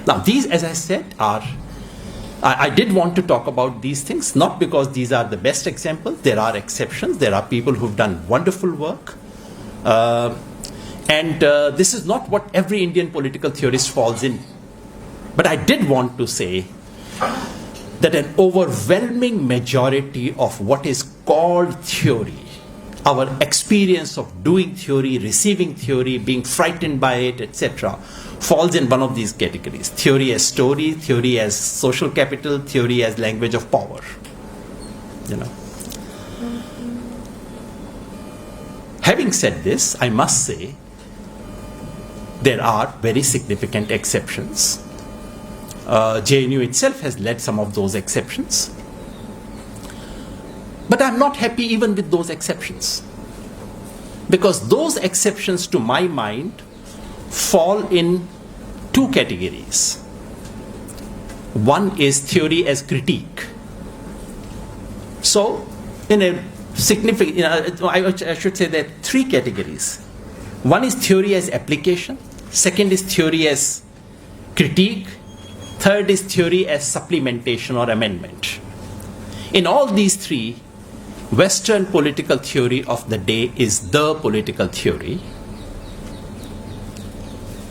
Now, these, as I said, I did want to talk about these things, not because these are the best examples. There are exceptions. There are people who've done wonderful work. And this is not what every Indian political theorist falls in. But I did want to say that an overwhelming majority of what is called theory, our experience of doing theory, receiving theory, being frightened by it, etc., falls in one of these categories. Theory as story, theory as social capital, theory as language of power. Having said this, I must say there are very significant exceptions. JNU itself has led some of those exceptions. But I'm not happy even with those exceptions. Because those exceptions, to my mind, fall in two categories. One is theory as critique. So, in a significant, I should say there are three categories. One is theory as application. Second is theory as critique. Third is theory as supplementation or amendment. In all these three, Western political theory of the day is the political theory.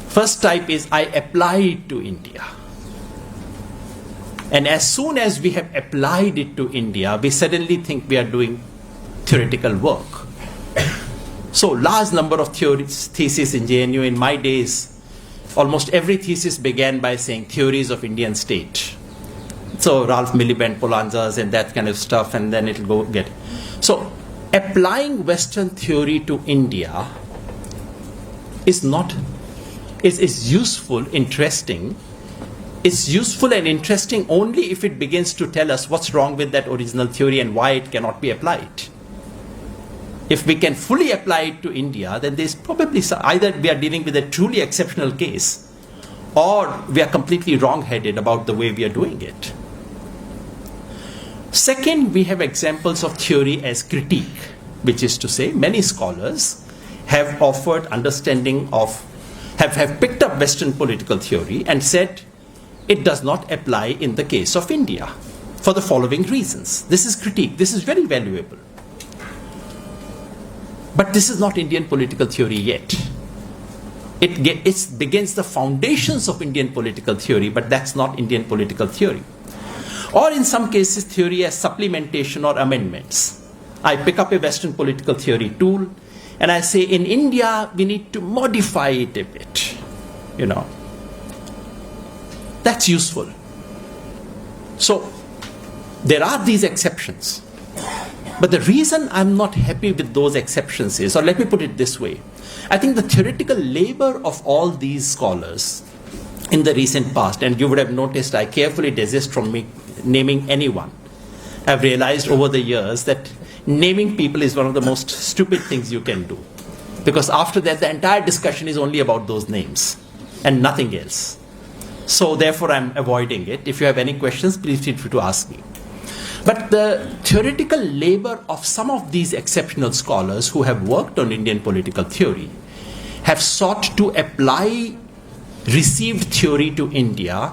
First type is I apply it to India. And as soon as we have applied it to India, we suddenly think we are doing theoretical work. So large number of theses in JNU in my days, almost every thesis began by saying theories of Indian state. So Ralph Miliband, Polanzas and that kind of stuff, and then it'll go get. So applying Western theory to India is useful, interesting. It's useful and interesting only if it begins to tell us what's wrong with that original theory and why it cannot be applied. If we can fully apply it to India, then there's probably either we are dealing with a truly exceptional case or we are completely wrong-headed about the way we are doing it. Second, we have examples of theory as critique, which is to say many scholars have offered understanding of, have picked up Western political theory and said, It does not apply in the case of India for the following reasons. This is critique. This is very valuable. But this is not Indian political theory yet. It begins the foundations of Indian political theory, but that's not Indian political theory. Or in some cases, theory as supplementation or amendments. I pick up a Western political theory tool and I say, in India, we need to modify it a bit. That's useful. So there are these exceptions. But the reason I'm not happy with those exceptions is, or let me put it this way, I think the theoretical labor of all these scholars in the recent past, and you would have noticed I carefully desist from naming anyone. I've realized over the years that naming people is one of the most stupid things you can do. Because after that, the entire discussion is only about those names and nothing else. So therefore, I'm avoiding it. If you have any questions, please feel free to ask me. But the theoretical labor of some of these exceptional scholars who have worked on Indian political theory have sought to apply received theory to India,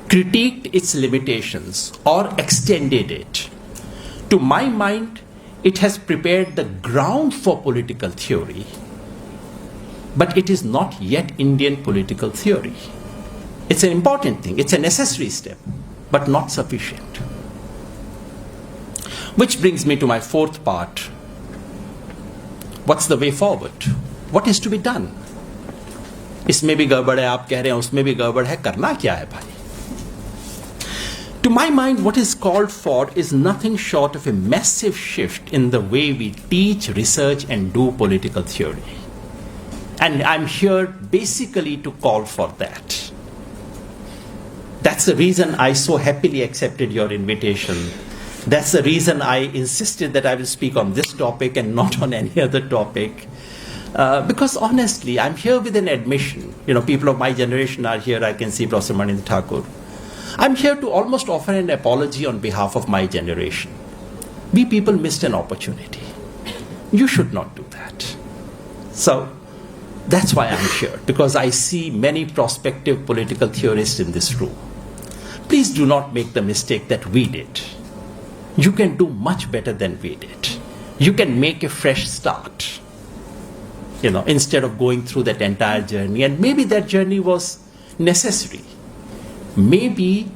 critiqued its limitations, or extended it. To my mind, it has prepared the ground for political theory, but it is not yet Indian political theory. It's an important thing. It's a necessary step, but not sufficient. Which brings me to my fourth part. What's the way forward? What is to be done? इसमें भी गड़बड़ है, आप कह रहे हैं उसमें भी गड़बड़ है, करना क्या है भाई? To my mind, what is called for is nothing short of a massive shift in the way we teach, research, and do political theory. And I'm here basically to call for that. That's the reason I so happily accepted your invitation. That's the reason I insisted that I will speak on this topic and not on any other topic. Because honestly, I'm here with an admission. People of my generation are here. I can see Professor Manindra Thakur. I'm here to almost offer an apology on behalf of my generation. We people missed an opportunity. You should not do that. So that's why I'm here, because I see many prospective political theorists in this room. Please do not make the mistake that we did. You can do much better than we did. You can make a fresh start, instead of going through that entire journey. And maybe that journey was necessary. Maybe,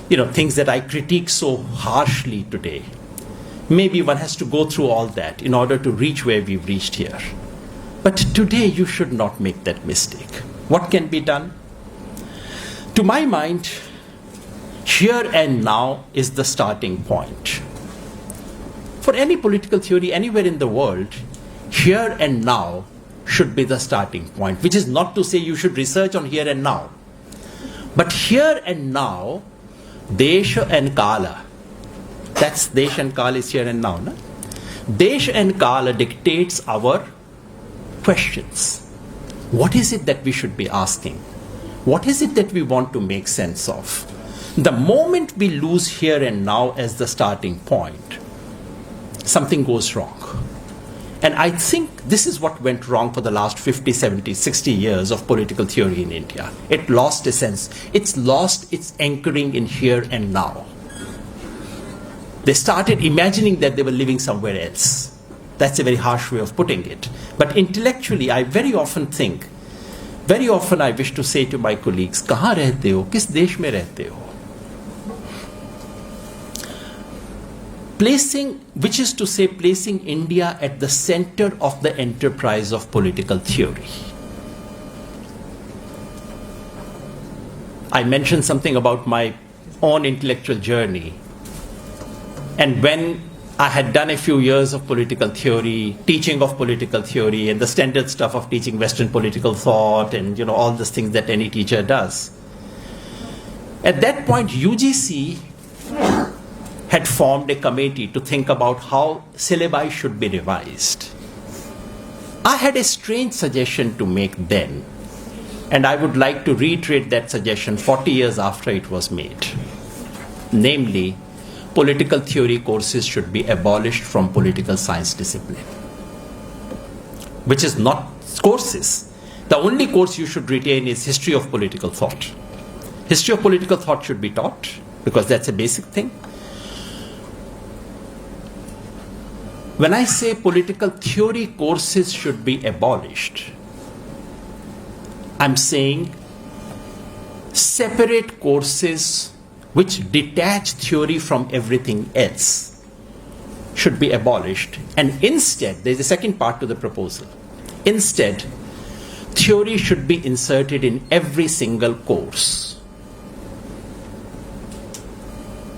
things that I critique so harshly today, maybe one has to go through all that in order to reach where we've reached here. But today you should not make that mistake. What can be done? To my mind, here and now is the starting point. For any political theory anywhere in the world, here and now should be the starting point, which is not to say you should research on here and now. But here and now, Desha and Kala, that's Desh and Kala is here and now. No? Desh and Kala dictates our questions. What is it that we should be asking? What is it that we want to make sense of? The moment we lose here and now as the starting point, something goes wrong. And I think this is what went wrong for the last 50, 70, 60 years of political theory in India. It lost a sense. It's lost its anchoring in here and now. They started imagining that they were living somewhere else. That's a very harsh way of putting it. But intellectually, I very often I wish to say to my colleagues, कहाँ रहते हो? किस देश में रहते हो? Which is to say, placing India at the center of the enterprise of political theory. I mentioned something about my own intellectual journey. And when I had done a few years of political theory, teaching of political theory, and the standard stuff of teaching Western political thought, and all these things that any teacher does. At that point, UGC had formed a committee to think about how syllabi should be revised. I had a strange suggestion to make then, and I would like to reiterate that suggestion 40 years after it was made. Namely, political theory courses should be abolished from political science discipline. Which is not courses. The only course you should retain is history of political thought. History of political thought should be taught because that's a basic thing. When I say political theory courses should be abolished, I'm saying separate courses which detach theory from everything else should be abolished. And instead, there's a second part to the proposal. Instead, theory should be inserted in every single course.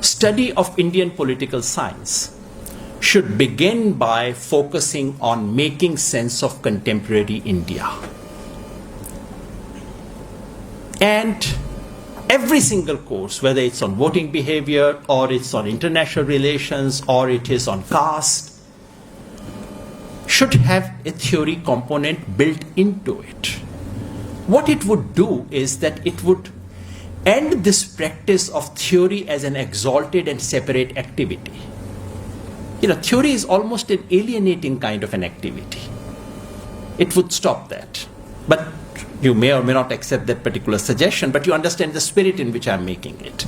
Study of Indian political science should begin by focusing on making sense of contemporary India. And every single course, whether it's on voting behavior, or it's on international relations, or it is on caste, should have a theory component built into it. What it would do is that it would end this practice of theory as an exalted and separate activity. Theory is almost an alienating kind of an activity. It would stop that. But you may or may not accept that particular suggestion, but you understand the spirit in which I'm making it.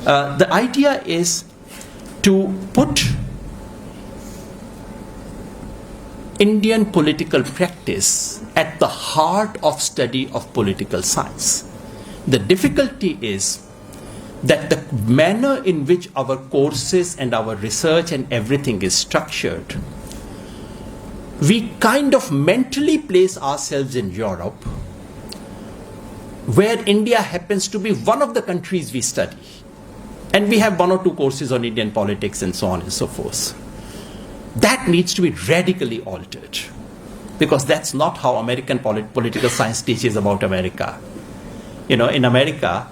The idea is to put Indian political practice at the heart of study of political science. The difficulty is that the manner in which our courses and our research and everything is structured, we kind of mentally place ourselves in Europe, where India happens to be one of the countries we study. And we have one or two courses on Indian politics and so on and so forth. That needs to be radically altered, because that's not how American political science teaches about America. In America,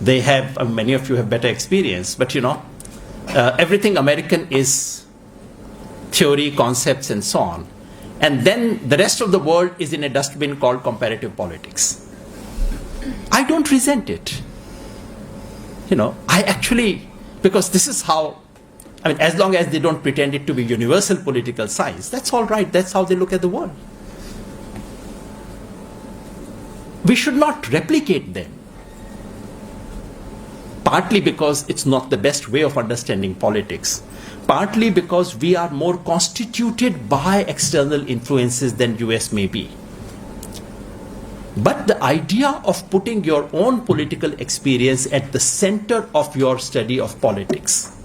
they have, many of you have better experience, but everything American is theory, concepts, and so on. And then the rest of the world is in a dustbin called comparative politics. I don't resent it. I actually, because this is how, as long as they don't pretend it to be universal political science, that's all right. That's how they look at the world. We should not replicate them. Partly because it's not the best way of understanding politics. Partly because we are more constituted by external influences than US may be. But the idea of putting your own political experience at the center of your study of politics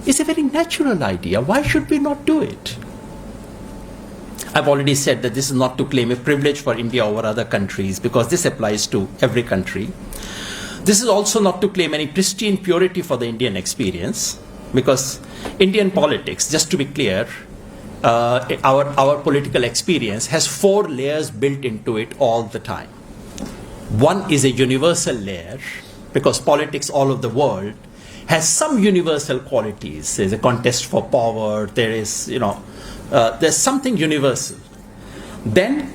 is a very natural idea. Why should we not do it? I've already said that this is not to claim a privilege for India over other countries, because this applies to every country. This is also not to claim any pristine purity for the Indian experience, because Indian politics, just to be clear, our political experience has 4 layers built into it all the time. One is a universal layer, because politics all over the world has some universal qualities. There's a contest for power, there is, there's something universal. Then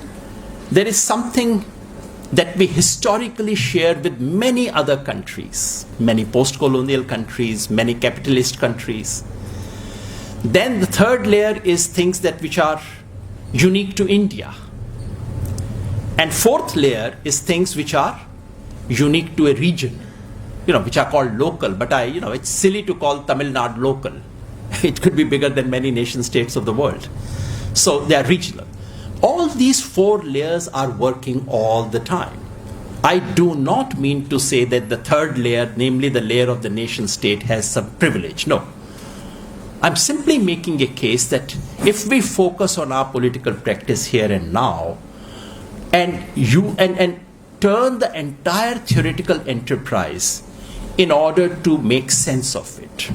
there is something that we historically share with many other countries, many post-colonial countries, many capitalist countries. Then the third layer is things which are unique to India. And fourth layer is things which are unique to a region, which are called local. But it's silly to call Tamil Nadu local. It could be bigger than many nation states of the world. So they are regional. All these 4 layers are working all the time. I do not mean to say that the third layer, namely the layer of the nation state, has some privilege. No. I'm simply making a case that if we focus on our political practice here and now, and turn the entire theoretical enterprise in order to make sense of it.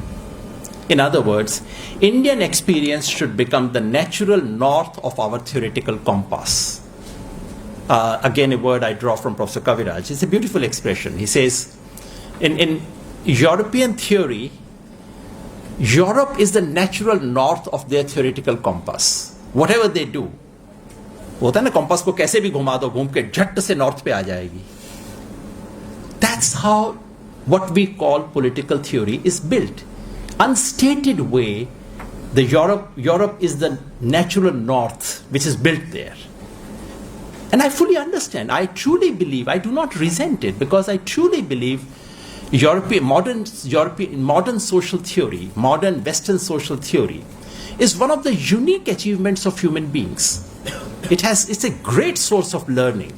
In other words, Indian experience should become the natural north of our theoretical compass. Again, a word I draw from Professor Kaviraj. It's a beautiful expression. He says, in European theory, Europe is the natural north of their theoretical compass. Whatever they do, होता है ना, compass को कैसे भी घुमा दो, घूम के झट से नॉर्थ पे आ जाएगी. That's how what we call political theory is built. Unstated way, the Europe is the natural north which is built there. And I fully understand. I truly believe, I do not resent it, because I truly believe modern social theory, modern Western social theory, is one of the unique achievements of human beings. It's a great source of learning.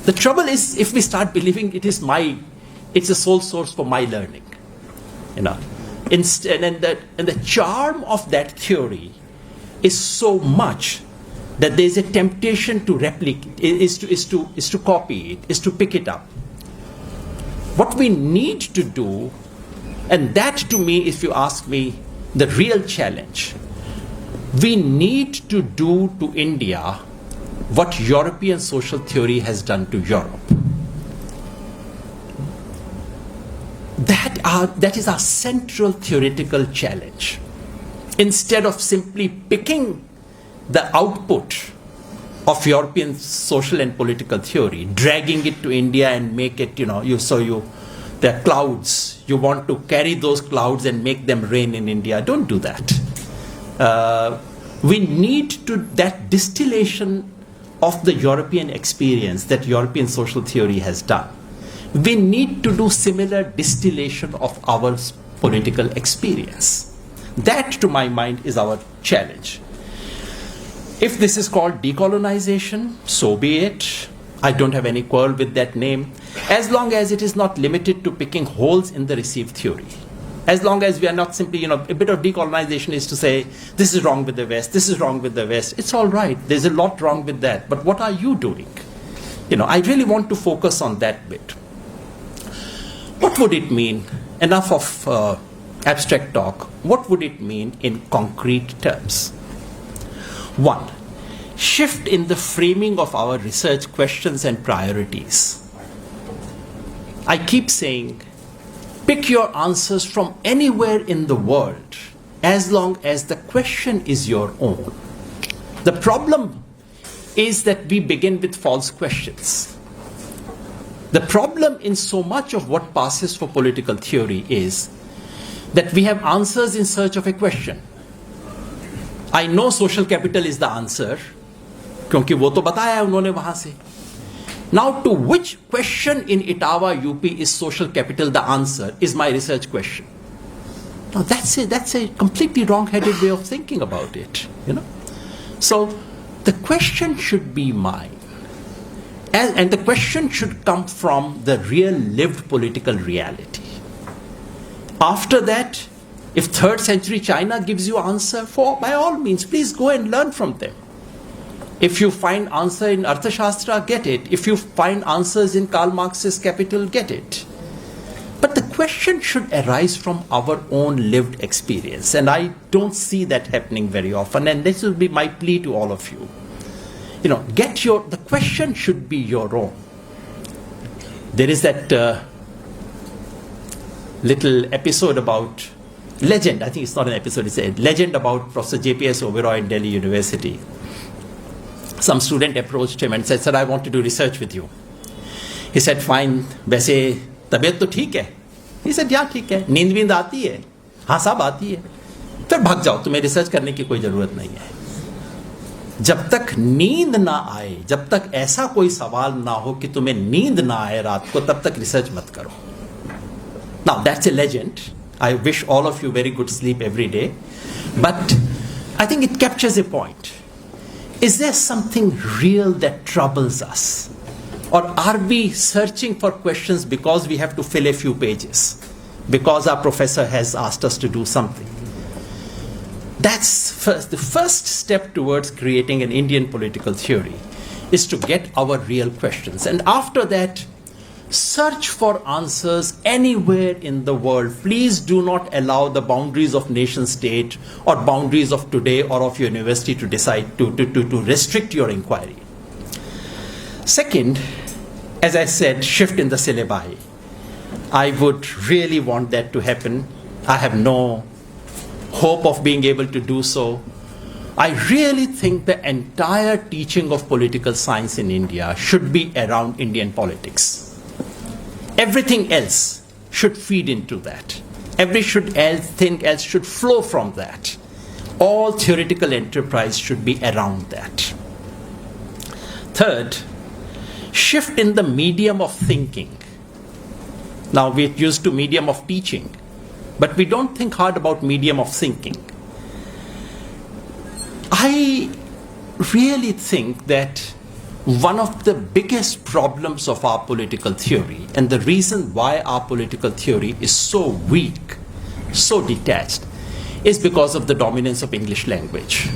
The trouble is if we start believing it's a sole source for my learning. And the charm of that theory is so much that there is a temptation to replicate, is to copy it, is to pick it up. What we need to do, and that to me, if you ask me, the real challenge, we need to do to India what European social theory has done to Europe. That is our central theoretical challenge. Instead of simply picking the output of European social and political theory, dragging it to India and make it, there are clouds. You want to carry those clouds and make them rain in India. Don't do that. We need that distillation of the European experience that European social theory has done. We need to do similar distillation of our political experience. That, to my mind, is our challenge. If this is called decolonization, so be it. I don't have any quarrel with that name, as long as it is not limited to picking holes in the received theory. As long as we are not simply, a bit of decolonization is to say, this is wrong with the West, this is wrong with the West. It's all right. There's a lot wrong with that. But what are you doing? I really want to focus on that bit. What would it mean? Enough of abstract talk. What would it mean in concrete terms? 1. Shift in the framing of our research questions and priorities. I keep saying, pick your answers from anywhere in the world, as long as the question is your own. The problem is that we begin with false questions. The problem in so much of what passes for political theory is that we have answers in search of a question. I know social capital is the answer, क्योंकि वो तो बताया है उन्होंने वहां से. Now, to which question in Etawah, UP is social capital the answer is my research question. Now, that's a completely wrong-headed way of thinking about it. So, the question should be mine. And the question should come from the real lived political reality. After that, if 3rd century China gives you answer, by all means, please go and learn from them. If you find answer in Arthashastra, get it. If you find answers in Karl Marx's Capital, get it. But the question should arise from our own lived experience. And I don't see that happening very often. And this will be my plea to all of you. The question should be your own. There is that little episode about legend. I think it's not an episode, it's a legend about Professor J.P.S. Oberoi in Delhi University. Some student approached him and said, "Sir, I want to do research with you." He said, "Fine, वैसे तबीयत तो ठीक है?" He said, "Yeah, ठीक है. नींद वींद आती है?" "हाँ, सब आती है." "फिर भाग जाओ, तुम्हें रिसर्च करने की कोई जरूरत नहीं है." जब तक नींद ना आए, जब तक ऐसा कोई सवाल ना हो कि तुम्हें नींद ना आए रात को, तब तक रिसर्च मत करो. Now, that's a legend. I wish all of you very good sleep every day. But I think it captures a point. Is there something real that troubles us? Or are we searching for questions because we have to fill a few pages? Because our professor has asked us to do something? That's the first step towards creating an Indian political theory, is to get our real questions. And after that, search for answers anywhere in the world. Please do not allow the boundaries of nation state or boundaries of today or of your university to decide to restrict your inquiry. Second, as I said, shift in the syllabi. I would really want that to happen. I have no hope of being able to do so. I really think the entire teaching of political science in India should be around Indian politics. Everything else should feed into that. Everything else should flow from that. All theoretical enterprise should be around that. Third, shift in the medium of thinking. Now we're used to medium of teaching, but we don't think hard about medium of thinking. I really think that one of the biggest problems of our political theory, and the reason why our political theory is so weak, so detached, is because of the dominance of English language.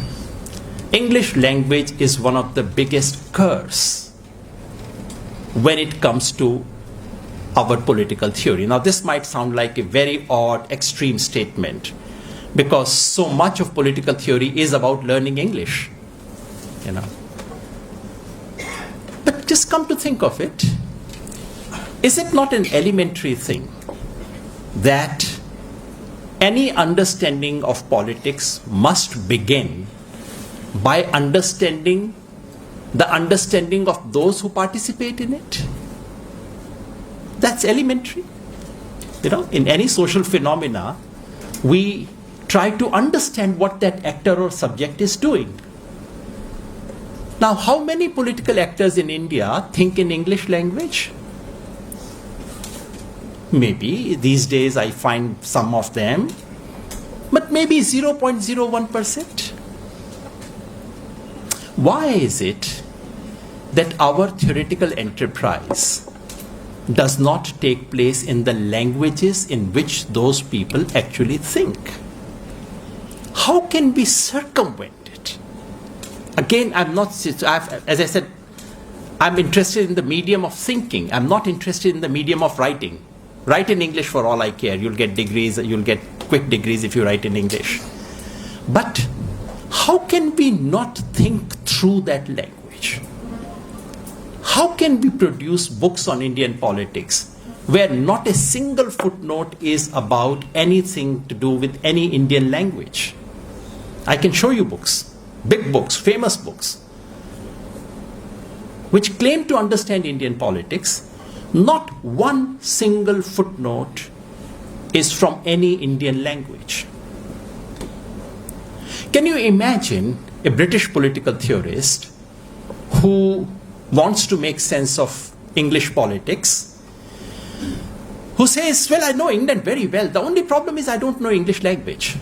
English language is one of the biggest curse when it comes to our political theory. Now this might sound like a very odd, extreme statement, because so much of political theory is about learning English, you know. But just come to think of it, is it not an elementary thing that any understanding of politics must begin by understanding the understanding of those who participate in it? That's elementary. You know, in any social phenomena, we try to understand what that actor or subject is doing. Now, how many political actors in India think in English language? Maybe these days I find some of them, but maybe 0.01%. Why is it that our theoretical enterprise does not take place in the languages in which those people actually think? How can we circumvent it? Again, as I said, I'm interested in the medium of thinking. I'm not interested in the medium of writing. Write in English for all I care. You'll get degrees, you'll get quick degrees if you write in English. But how can we not think through that language? How can we produce books on Indian politics where not a single footnote is about anything to do with any Indian language? I can show you books, big books, famous books, which claim to understand Indian politics. Not one single footnote is from any Indian language. Can you imagine a British political theorist who wants to make sense of English politics, who says, well, I know England very well. The only problem is I don't know English language.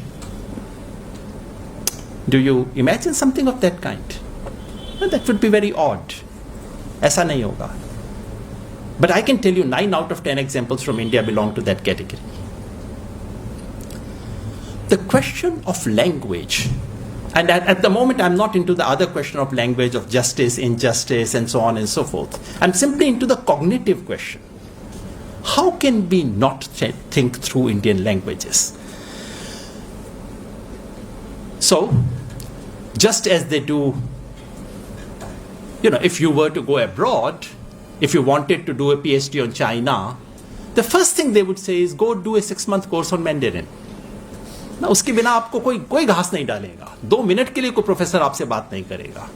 Do you imagine something of that kind? Well, that would be very odd. Aisa nahi hoga. But I can tell you 9 out of 10 examples from India belong to that category. The question of language, and at the moment I'm not into the other question of language, of justice, injustice, and so on and so forth. I'm simply into the cognitive question. How can we not think through Indian languages? So, just as they do, you know, if you were to go abroad, if you wanted to do a PhD on China, the first thing they would say is go do a 6-month course on Mandarin. ना उसके बिना आपको कोई घास नहीं डालेगा, 2 minute के लिए कोई प्रोफेसर आपसे बात नहीं करेगा.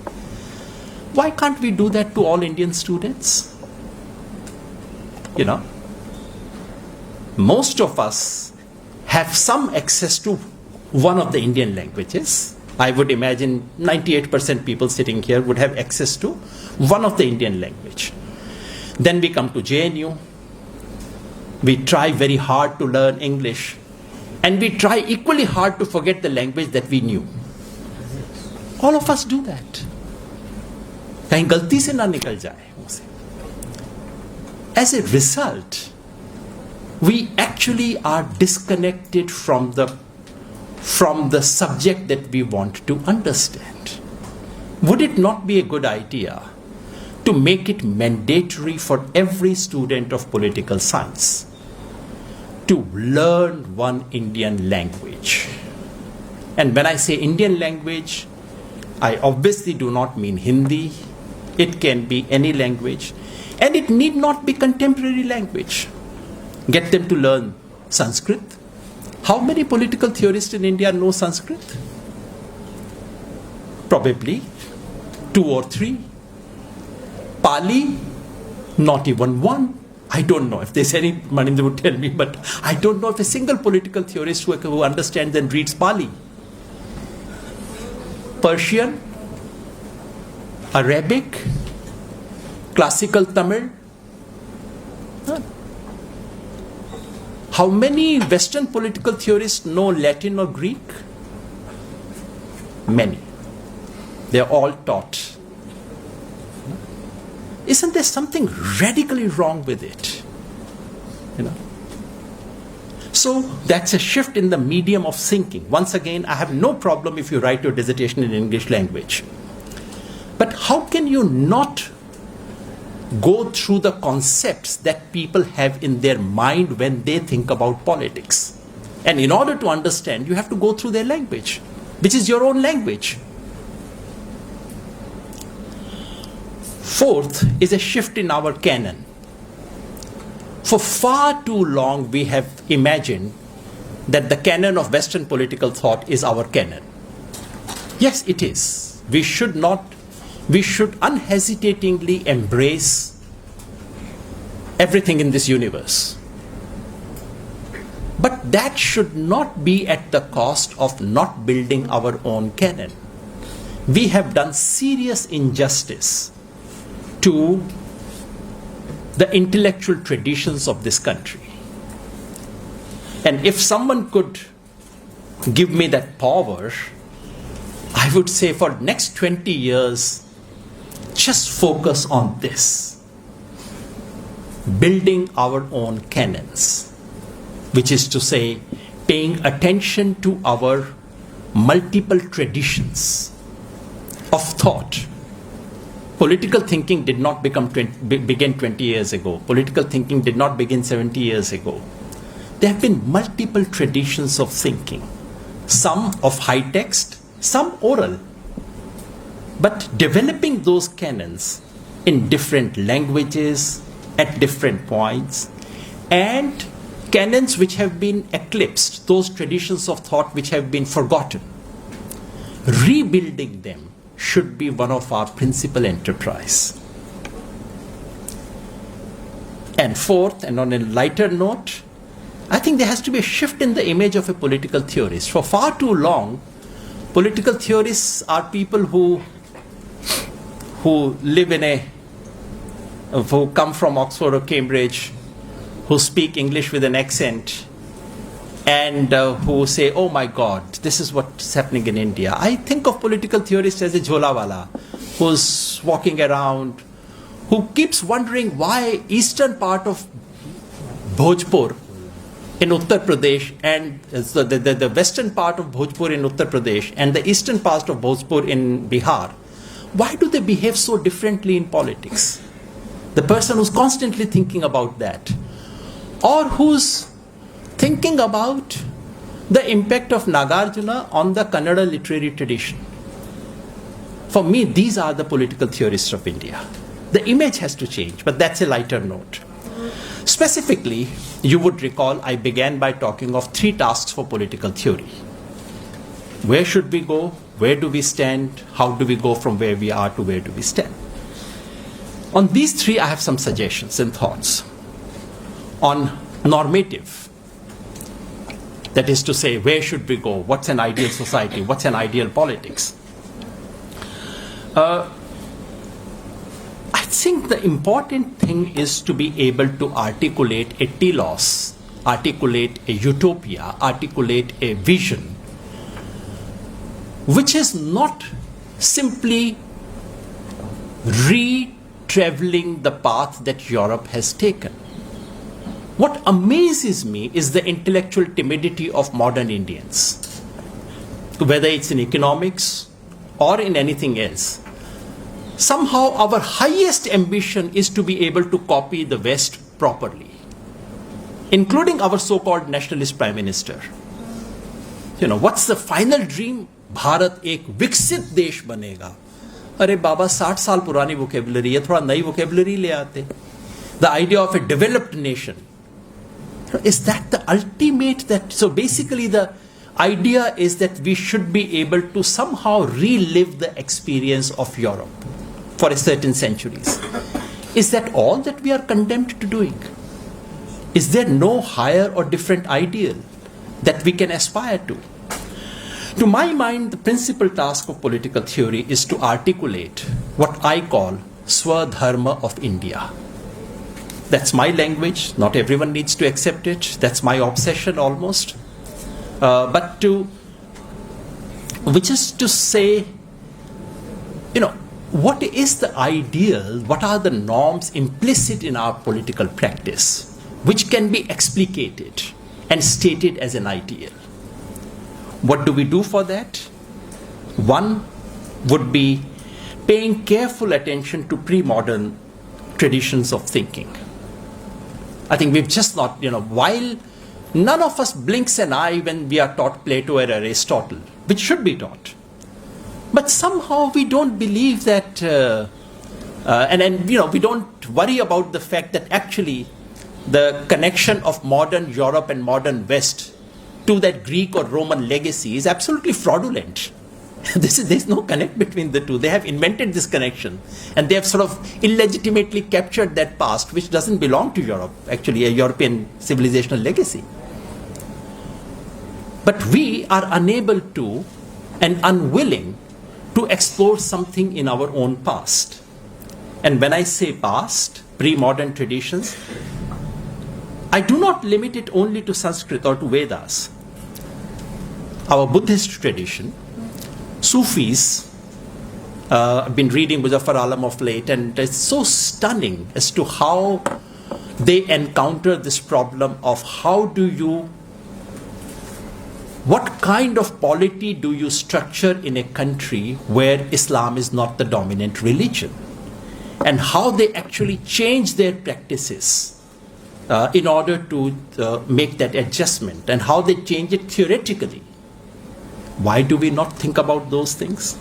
Why can't we do that to all Indian students? You know, most of us have some access to one of the Indian languages. I would imagine 98% people sitting here would have access to one of the Indian language. Then we come to JNU. We try very hard to learn English. And we try equally hard to forget the language that we knew. All of us do that. कहीं गलती से ना निकल जाए उसे. As a result, we actually are disconnected from the subject that we want to understand. Would it not be a good idea to make it mandatory for every student of political science to learn one Indian language? And when I say Indian language, I obviously do not mean Hindi. It can be any language. And it need not be contemporary language. Get them to learn Sanskrit. How many political theorists in India know Sanskrit? Probably 2 or 3. Pali, not even one. I don't know. If there's any, Maninder would tell me, but I don't know if a single political theorist who understands and reads Pali. Persian, Arabic, Classical Tamil? None. How many Western political theorists know Latin or Greek? Many. They are all taught. Isn't there something radically wrong with it? So that's a shift in the medium of thinking. Once again, I have no problem if you write your dissertation in English language. But how can you not go through the concepts that people have in their mind when they think about politics? And in order to understand, you have to go through their language, which is your own language. Fourth is a shift in our canon. For far too long, we have imagined that the canon of Western political thought is our canon. Yes, it is. We should unhesitatingly embrace everything in this universe. But that should not be at the cost of not building our own canon. We have done serious injustice to the intellectual traditions of this country. And if someone could give me that power, I would say for next 20 years, just focus on this. Building our own canons, which is to say, paying attention to our multiple traditions of thought. Political thinking did not begin 20 years ago. Political thinking did not begin 70 years ago. There have been multiple traditions of thinking, some of high text, some oral. But developing those canons in different languages at different points, and canons which have been eclipsed, those traditions of thought which have been forgotten, rebuilding them should be one of our principal enterprise. And fourth, and on a lighter note, I think there has to be a shift in the image of a political theorist. For far too long, political theorists are people who come from Oxford or Cambridge, who speak English with an accent, and who say, oh my God, this is what's happening in India. I think of political theorists as a jholawala who's walking around, who keeps wondering why eastern part of Bhojpur in Uttar Pradesh and the western part of Bhojpur in Uttar Pradesh and the eastern part of Bhojpur in Bihar, why do they behave so differently in politics? The person who's constantly thinking about that, or who's thinking about the impact of Nagarjuna on the Kannada literary tradition. For me, these are the political theorists of India. The image has to change, but that's a lighter note. Specifically, you would recall I began by talking of 3 tasks for political theory. Where should we go? Where do we stand? How do we go from where we are to where do we stand? On these 3, I have some suggestions and thoughts. On normative, that is to say, where should we go? What's an ideal society? What's an ideal politics? I think the important thing is to be able to articulate a telos, articulate a utopia, articulate a vision, which is not simply re-traveling the path that Europe has taken. What amazes me is the intellectual timidity of modern Indians, whether it's in economics or in anything else. Somehow our highest ambition is to be able to copy the West properly, including our so-called nationalist prime minister. What's the final dream? Bharat ek viksit desh banega. अरे बाबा 60 साल पुरानी vocabulary है, थोड़ा नई vocabulary ले आते. The idea of a developed nation. Is that the ultimate so basically the idea is that we should be able to somehow relive the experience of Europe for a certain centuries. Is that all that we are condemned to doing? Is there no higher or different ideal that we can aspire to? To my mind, the principal task of political theory is to articulate what I call Swadharma of India. That's my language. Not everyone needs to accept it. That's my obsession almost. Which is to say, what is the ideal? What are the norms implicit in our political practice, which can be explicated and stated as an ideal? What do we do for that? One would be paying careful attention to pre-modern traditions of thinking. I think we've just not, while none of us blinks an eye when we are taught Plato or Aristotle, which should be taught, but somehow we don't believe that, we don't worry about the fact that actually the connection of modern Europe and modern West to that Greek or Roman legacy is absolutely fraudulent. There's no connect between the two. They have invented this connection and they have sort of illegitimately captured that past which doesn't belong to Europe, actually a European civilizational legacy. But we are unable to and unwilling to explore something in our own past. And when I say past, pre-modern traditions, I do not limit it only to Sanskrit or to Vedas. Our Buddhist tradition, Sufis, I've been reading Muzaffar Alam of late, and it's so stunning as to how they encounter this problem of what kind of polity do you structure in a country where Islam is not the dominant religion, and how they actually change their practices in order to make that adjustment, and how they change it theoretically. Why do we not think about those things?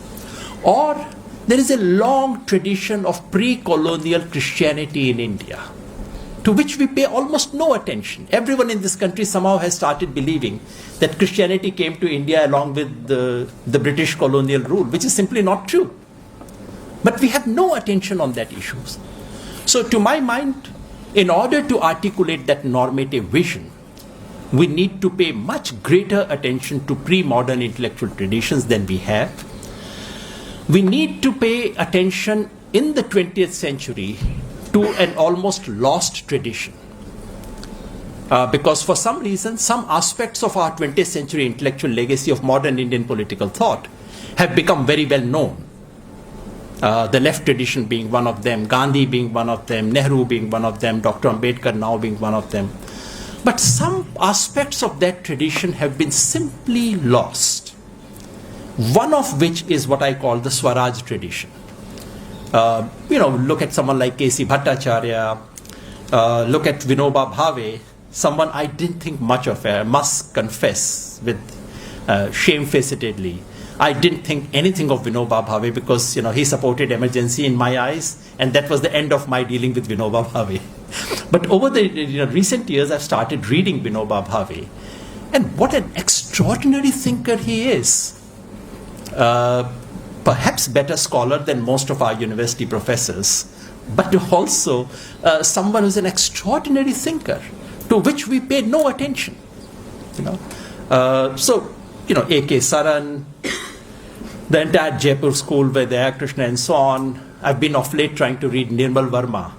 Or there is a long tradition of pre-colonial Christianity in India, to which we pay almost no attention. Everyone in this country somehow has started believing that Christianity came to India along with the British colonial rule, which is simply not true. But we have no attention on that issue. So to my mind, in order to articulate that normative vision, we need to pay much greater attention to pre-modern intellectual traditions than we have. We need to pay attention in the 20th century to an almost lost tradition. Because for some reason, some aspects of our 20th century intellectual legacy of modern Indian political thought have become very well known. The left tradition being one of them, Gandhi being one of them, Nehru being one of them, Dr. Ambedkar now being one of them. But some aspects of that tradition have been simply lost. One of which is what I call the Swaraj tradition. Look at someone like K.C. Bhattacharya, look at Vinoba Bhave, someone I didn't think much of, I must confess with shamefacedly. I didn't think anything of Vinoba Bhave because he supported emergency in my eyes, and that was the end of my dealing with Vinoba Bhave. But over the recent years, I've started reading Vinoba Bhave, and what an extraordinary thinker he is. Perhaps better scholar than most of our university professors, but also someone who's an extraordinary thinker, to which we pay no attention. A.K. Saran, the entire Jaipur school, Vedaya Krishna and so on. I've been of late trying to read Nirmal Verma,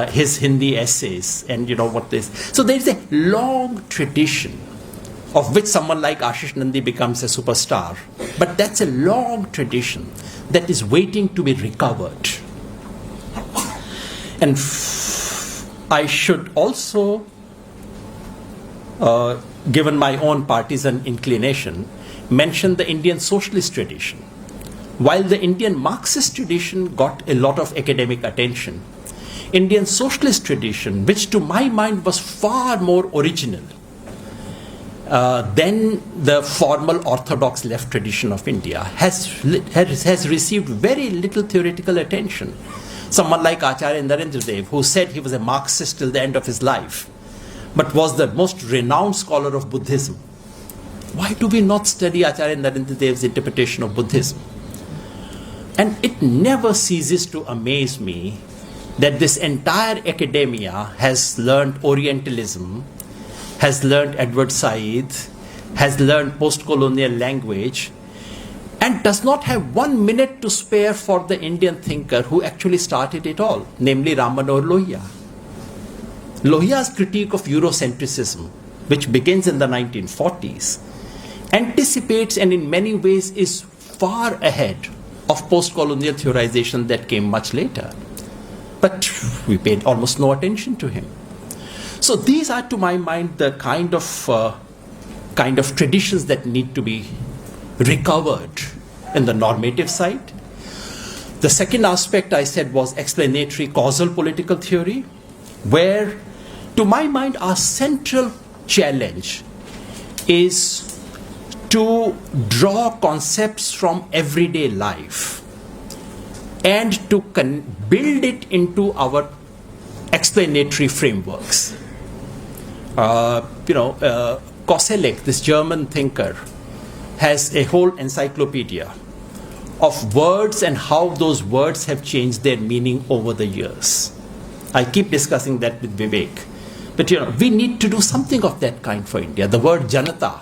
his Hindi essays, and what this. So there's a long tradition of which someone like Ashish Nandi becomes a superstar. But that's a long tradition that is waiting to be recovered. And I should also, given my own partisan inclination, mention the Indian socialist tradition. While the Indian Marxist tradition got a lot of academic attention, Indian socialist tradition, which to my mind was far more original than the formal orthodox left tradition of India, has received very little theoretical attention. Someone like Acharya Narendra Dev, who said he was a Marxist till the end of his life, but was the most renowned scholar of Buddhism. Why do we not study Acharya Narendra Dev's interpretation of Buddhism? And it never ceases to amaze me that this entire academia has learned Orientalism, has learned Edward Said, has learned post-colonial language, and does not have 1 minute to spare for the Indian thinker who actually started it all, namely Ram Manohar Lohia. Lohia's critique of Eurocentrism, which begins in the 1940s, anticipates and in many ways is far ahead of post-colonial theorization that came much later. But we paid almost no attention to him. So these are, to my mind, the kind of traditions that need to be recovered in the normative side. The second aspect I said was explanatory causal political theory, where, to my mind, our central challenge is to draw concepts from everyday life and to build it into our explanatory frameworks. Koselleck, this German thinker, has a whole encyclopedia of words and how those words have changed their meaning over the years. I keep discussing that with Vivek. But we need to do something of that kind for India. The word Janata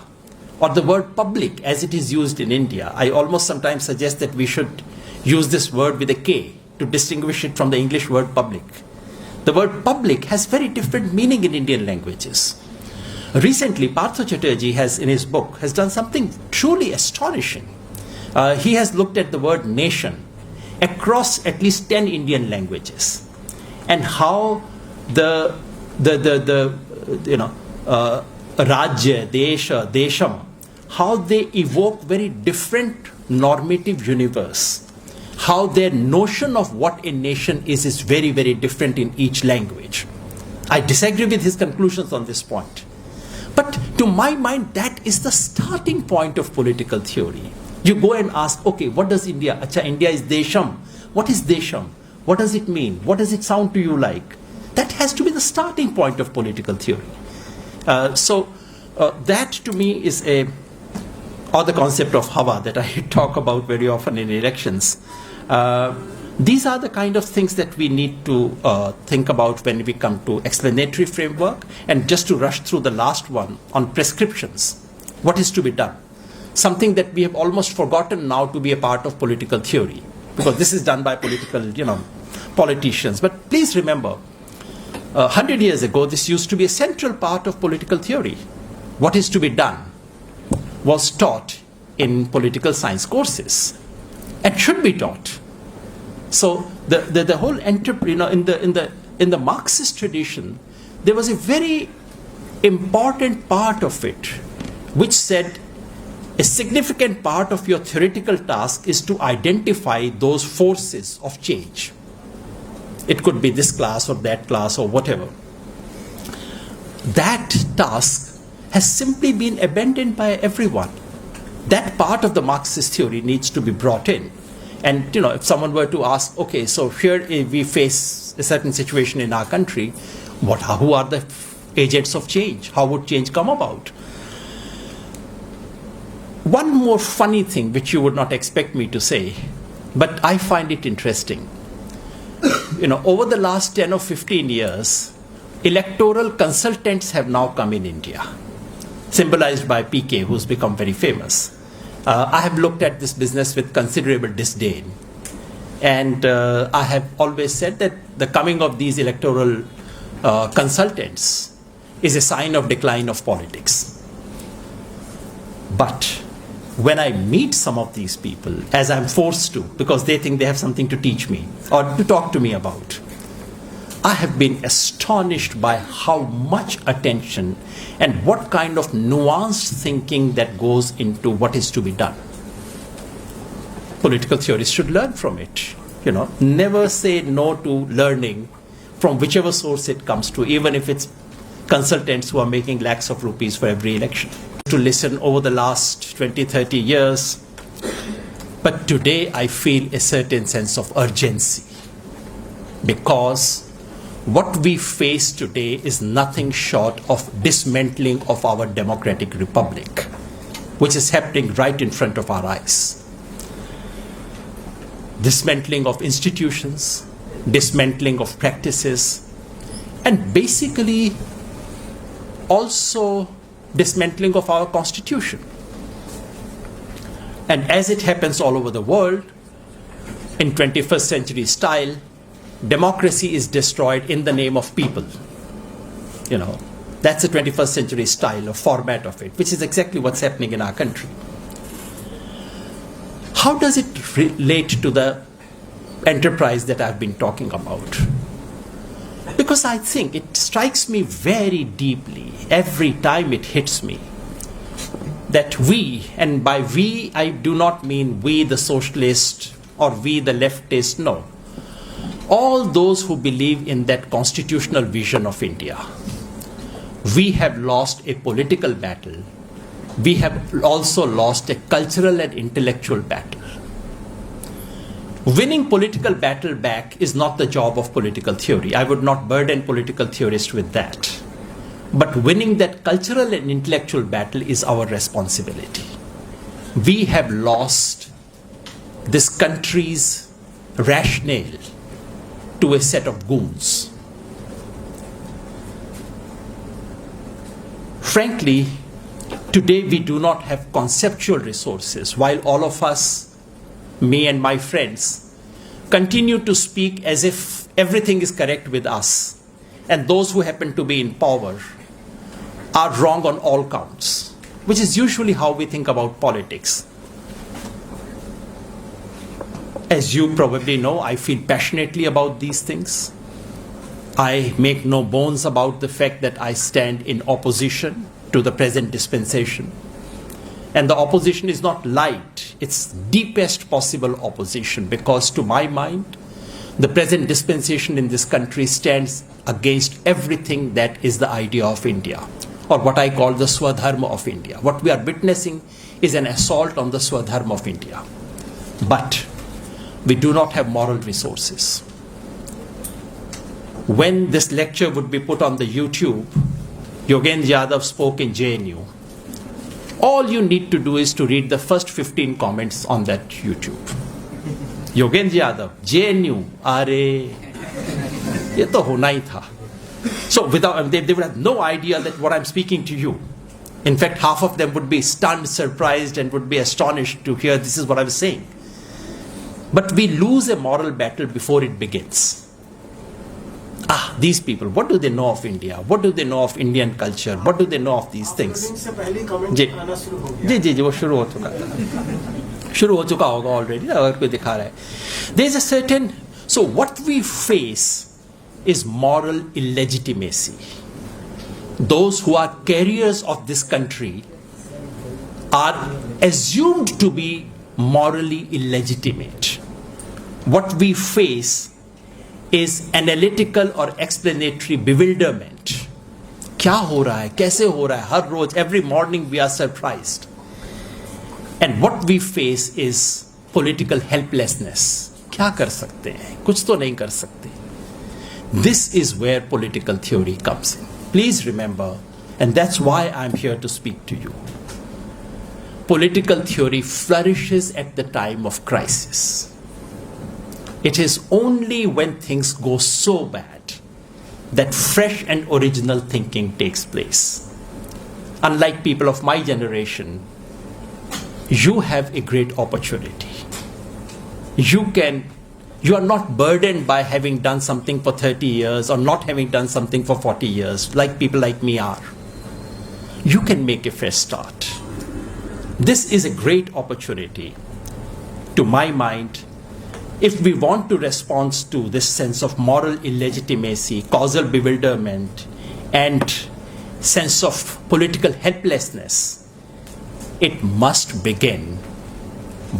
or the word public as it is used in India, I almost sometimes suggest that we should use this word with a K to distinguish it from the English word public. The word public has very different meaning in Indian languages. Recently, Partha Chatterjee has, in his book, has done something truly astonishing. He has looked at the word nation across at least 10 Indian languages and how the Rajya, Desha, Desham, how they evoke very different normative universe. How their notion of what a nation is very, very different in each language. I disagree with his conclusions on this point. But to my mind, that is the starting point of political theory. You go and ask, okay, what does India? Acha, India is Desham. What is Desham? What does it mean? What does it sound to you like? That has to be the starting point of political theory. So that to me is or the concept of Hawa that I talk about very often in elections. These are the kind of things that we need to think about when we come to explanatory framework. And just to rush through the last one on prescriptions, what is to be done? Something that we have almost forgotten now to be a part of political theory, because this is done by politicians. But please remember, 100 years ago, this used to be a central part of political theory. What is to be done was taught in political science courses and should be taught. So the whole in the Marxist tradition, there was a very important part of it which said a significant part of your theoretical task is to identify those forces of change. It could be this class or that class or whatever. That task has simply been abandoned by everyone. That part of the Marxist theory needs to be brought in. And if someone were to ask, okay, so here we face a certain situation in our country, who are the agents of change? How would change come about? One more funny thing which you would not expect me to say, but I find it interesting. Over the last 10 or 15 years, electoral consultants have now come in India, symbolized by PK, who's become very famous. I have looked at this business with considerable disdain. And I have always said that the coming of these electoral consultants is a sign of decline of politics. But when I meet some of these people, as I'm forced to, because they think they have something to teach me or to talk to me about, I have been astonished by how much attention and what kind of nuanced thinking that goes into what is to be done. Political theorists should learn from it. Never say no to learning from whichever source it comes to, even if it's consultants who are making lakhs of rupees for every election. To listen over the last 20, 30 years. But today I feel a certain sense of urgency, because what we face today is nothing short of dismantling of our democratic republic, which is happening right in front of our eyes. Dismantling of institutions, dismantling of practices, and basically also dismantling of our constitution. And as it happens all over the world, in 21st century style, democracy is destroyed in the name of people. You know, that's the 21st century style or format of it, which is exactly what's happening in our country. How does it relate to the enterprise that I've been talking about? Because I think it strikes me very deeply every time it hits me that we, and by we I do not mean we the socialists or we the leftists, no. All those who believe in that constitutional vision of India, we have lost a political battle. We have also lost a cultural and intellectual battle. Winning political battle back is not the job of political theory. I would not burden political theorists with that. But winning that cultural and intellectual battle is our responsibility. We have lost this country's rationale to a set of goons. Frankly, today we do not have conceptual resources, while all of us, me and my friends, continue to speak as if everything is correct with us, and those who happen to be in power are wrong on all counts, which is usually how we think about politics. As you probably know, I feel passionately about these things. I make no bones about the fact that I stand in opposition to the present dispensation. And the opposition is not light, it's deepest possible opposition, because to my mind, the present dispensation in this country stands against everything that is the idea of India, or what I call the Swadharma of India. What we are witnessing is an assault on the Swadharma of India. But we do not have moral resources. When this lecture would be put on the YouTube, Yogendra Yadav spoke in JNU. All you need to do is to read the first 15 comments on that YouTube. Yogendra Yadav, JNU, are ye to hona hi tha. So they would have no idea that what I'm speaking to you. In fact, half of them would be stunned, surprised, and would be astonished to hear this is what I was saying. But we lose a moral battle before it begins. These people, what do they know of India? What do they know of Indian culture? What do they know of these things? जी वो शुरू हो चुका था, शुरू हो चुका होगा already, अगर कोई दिखा रहा है. There is a certain, so what we face is moral illegitimacy. Those who are carriers of this country are assumed to be morally illegitimate. What we face is analytical or explanatory bewilderment. क्या हो रहा है, कैसे हो रहा है, हर रोज, every morning we are surprised. And what we face is political helplessness. क्या कर सकते हैं, कुछ तो नहीं कर सकते. This is where political theory comes in. Please remember, and that's why I'm here to speak to you. Political theory flourishes at the time of crisis. It is only when things go so bad that fresh and original thinking takes place. Unlike people of my generation, you have a great opportunity. You are not burdened by having done something for 30 years or not having done something for 40 years, like people like me are. You can make a fresh start. This is a great opportunity, to my mind, if we want to respond to this sense of moral illegitimacy, causal bewilderment, and sense of political helplessness. It must begin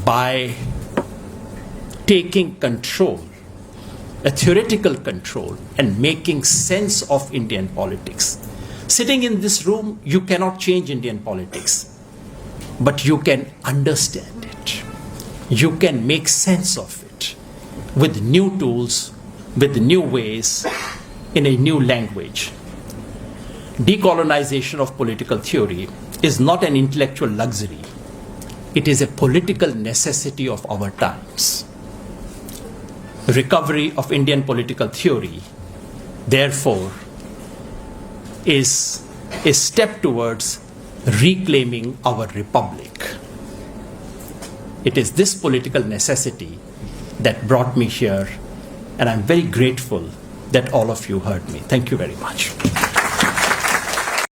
by taking control, a theoretical control, and making sense of Indian politics. Sitting in this room, you cannot change Indian politics, but you can understand it. You can make sense of it with new tools, with new ways, in a new language. Decolonization of political theory is not an intellectual luxury. It is a political necessity of our times. Recovery of Indian political theory, therefore, is a step towards reclaiming our republic. It is this political necessity that brought me here, and I'm very grateful that all of you heard me. Thank you very much.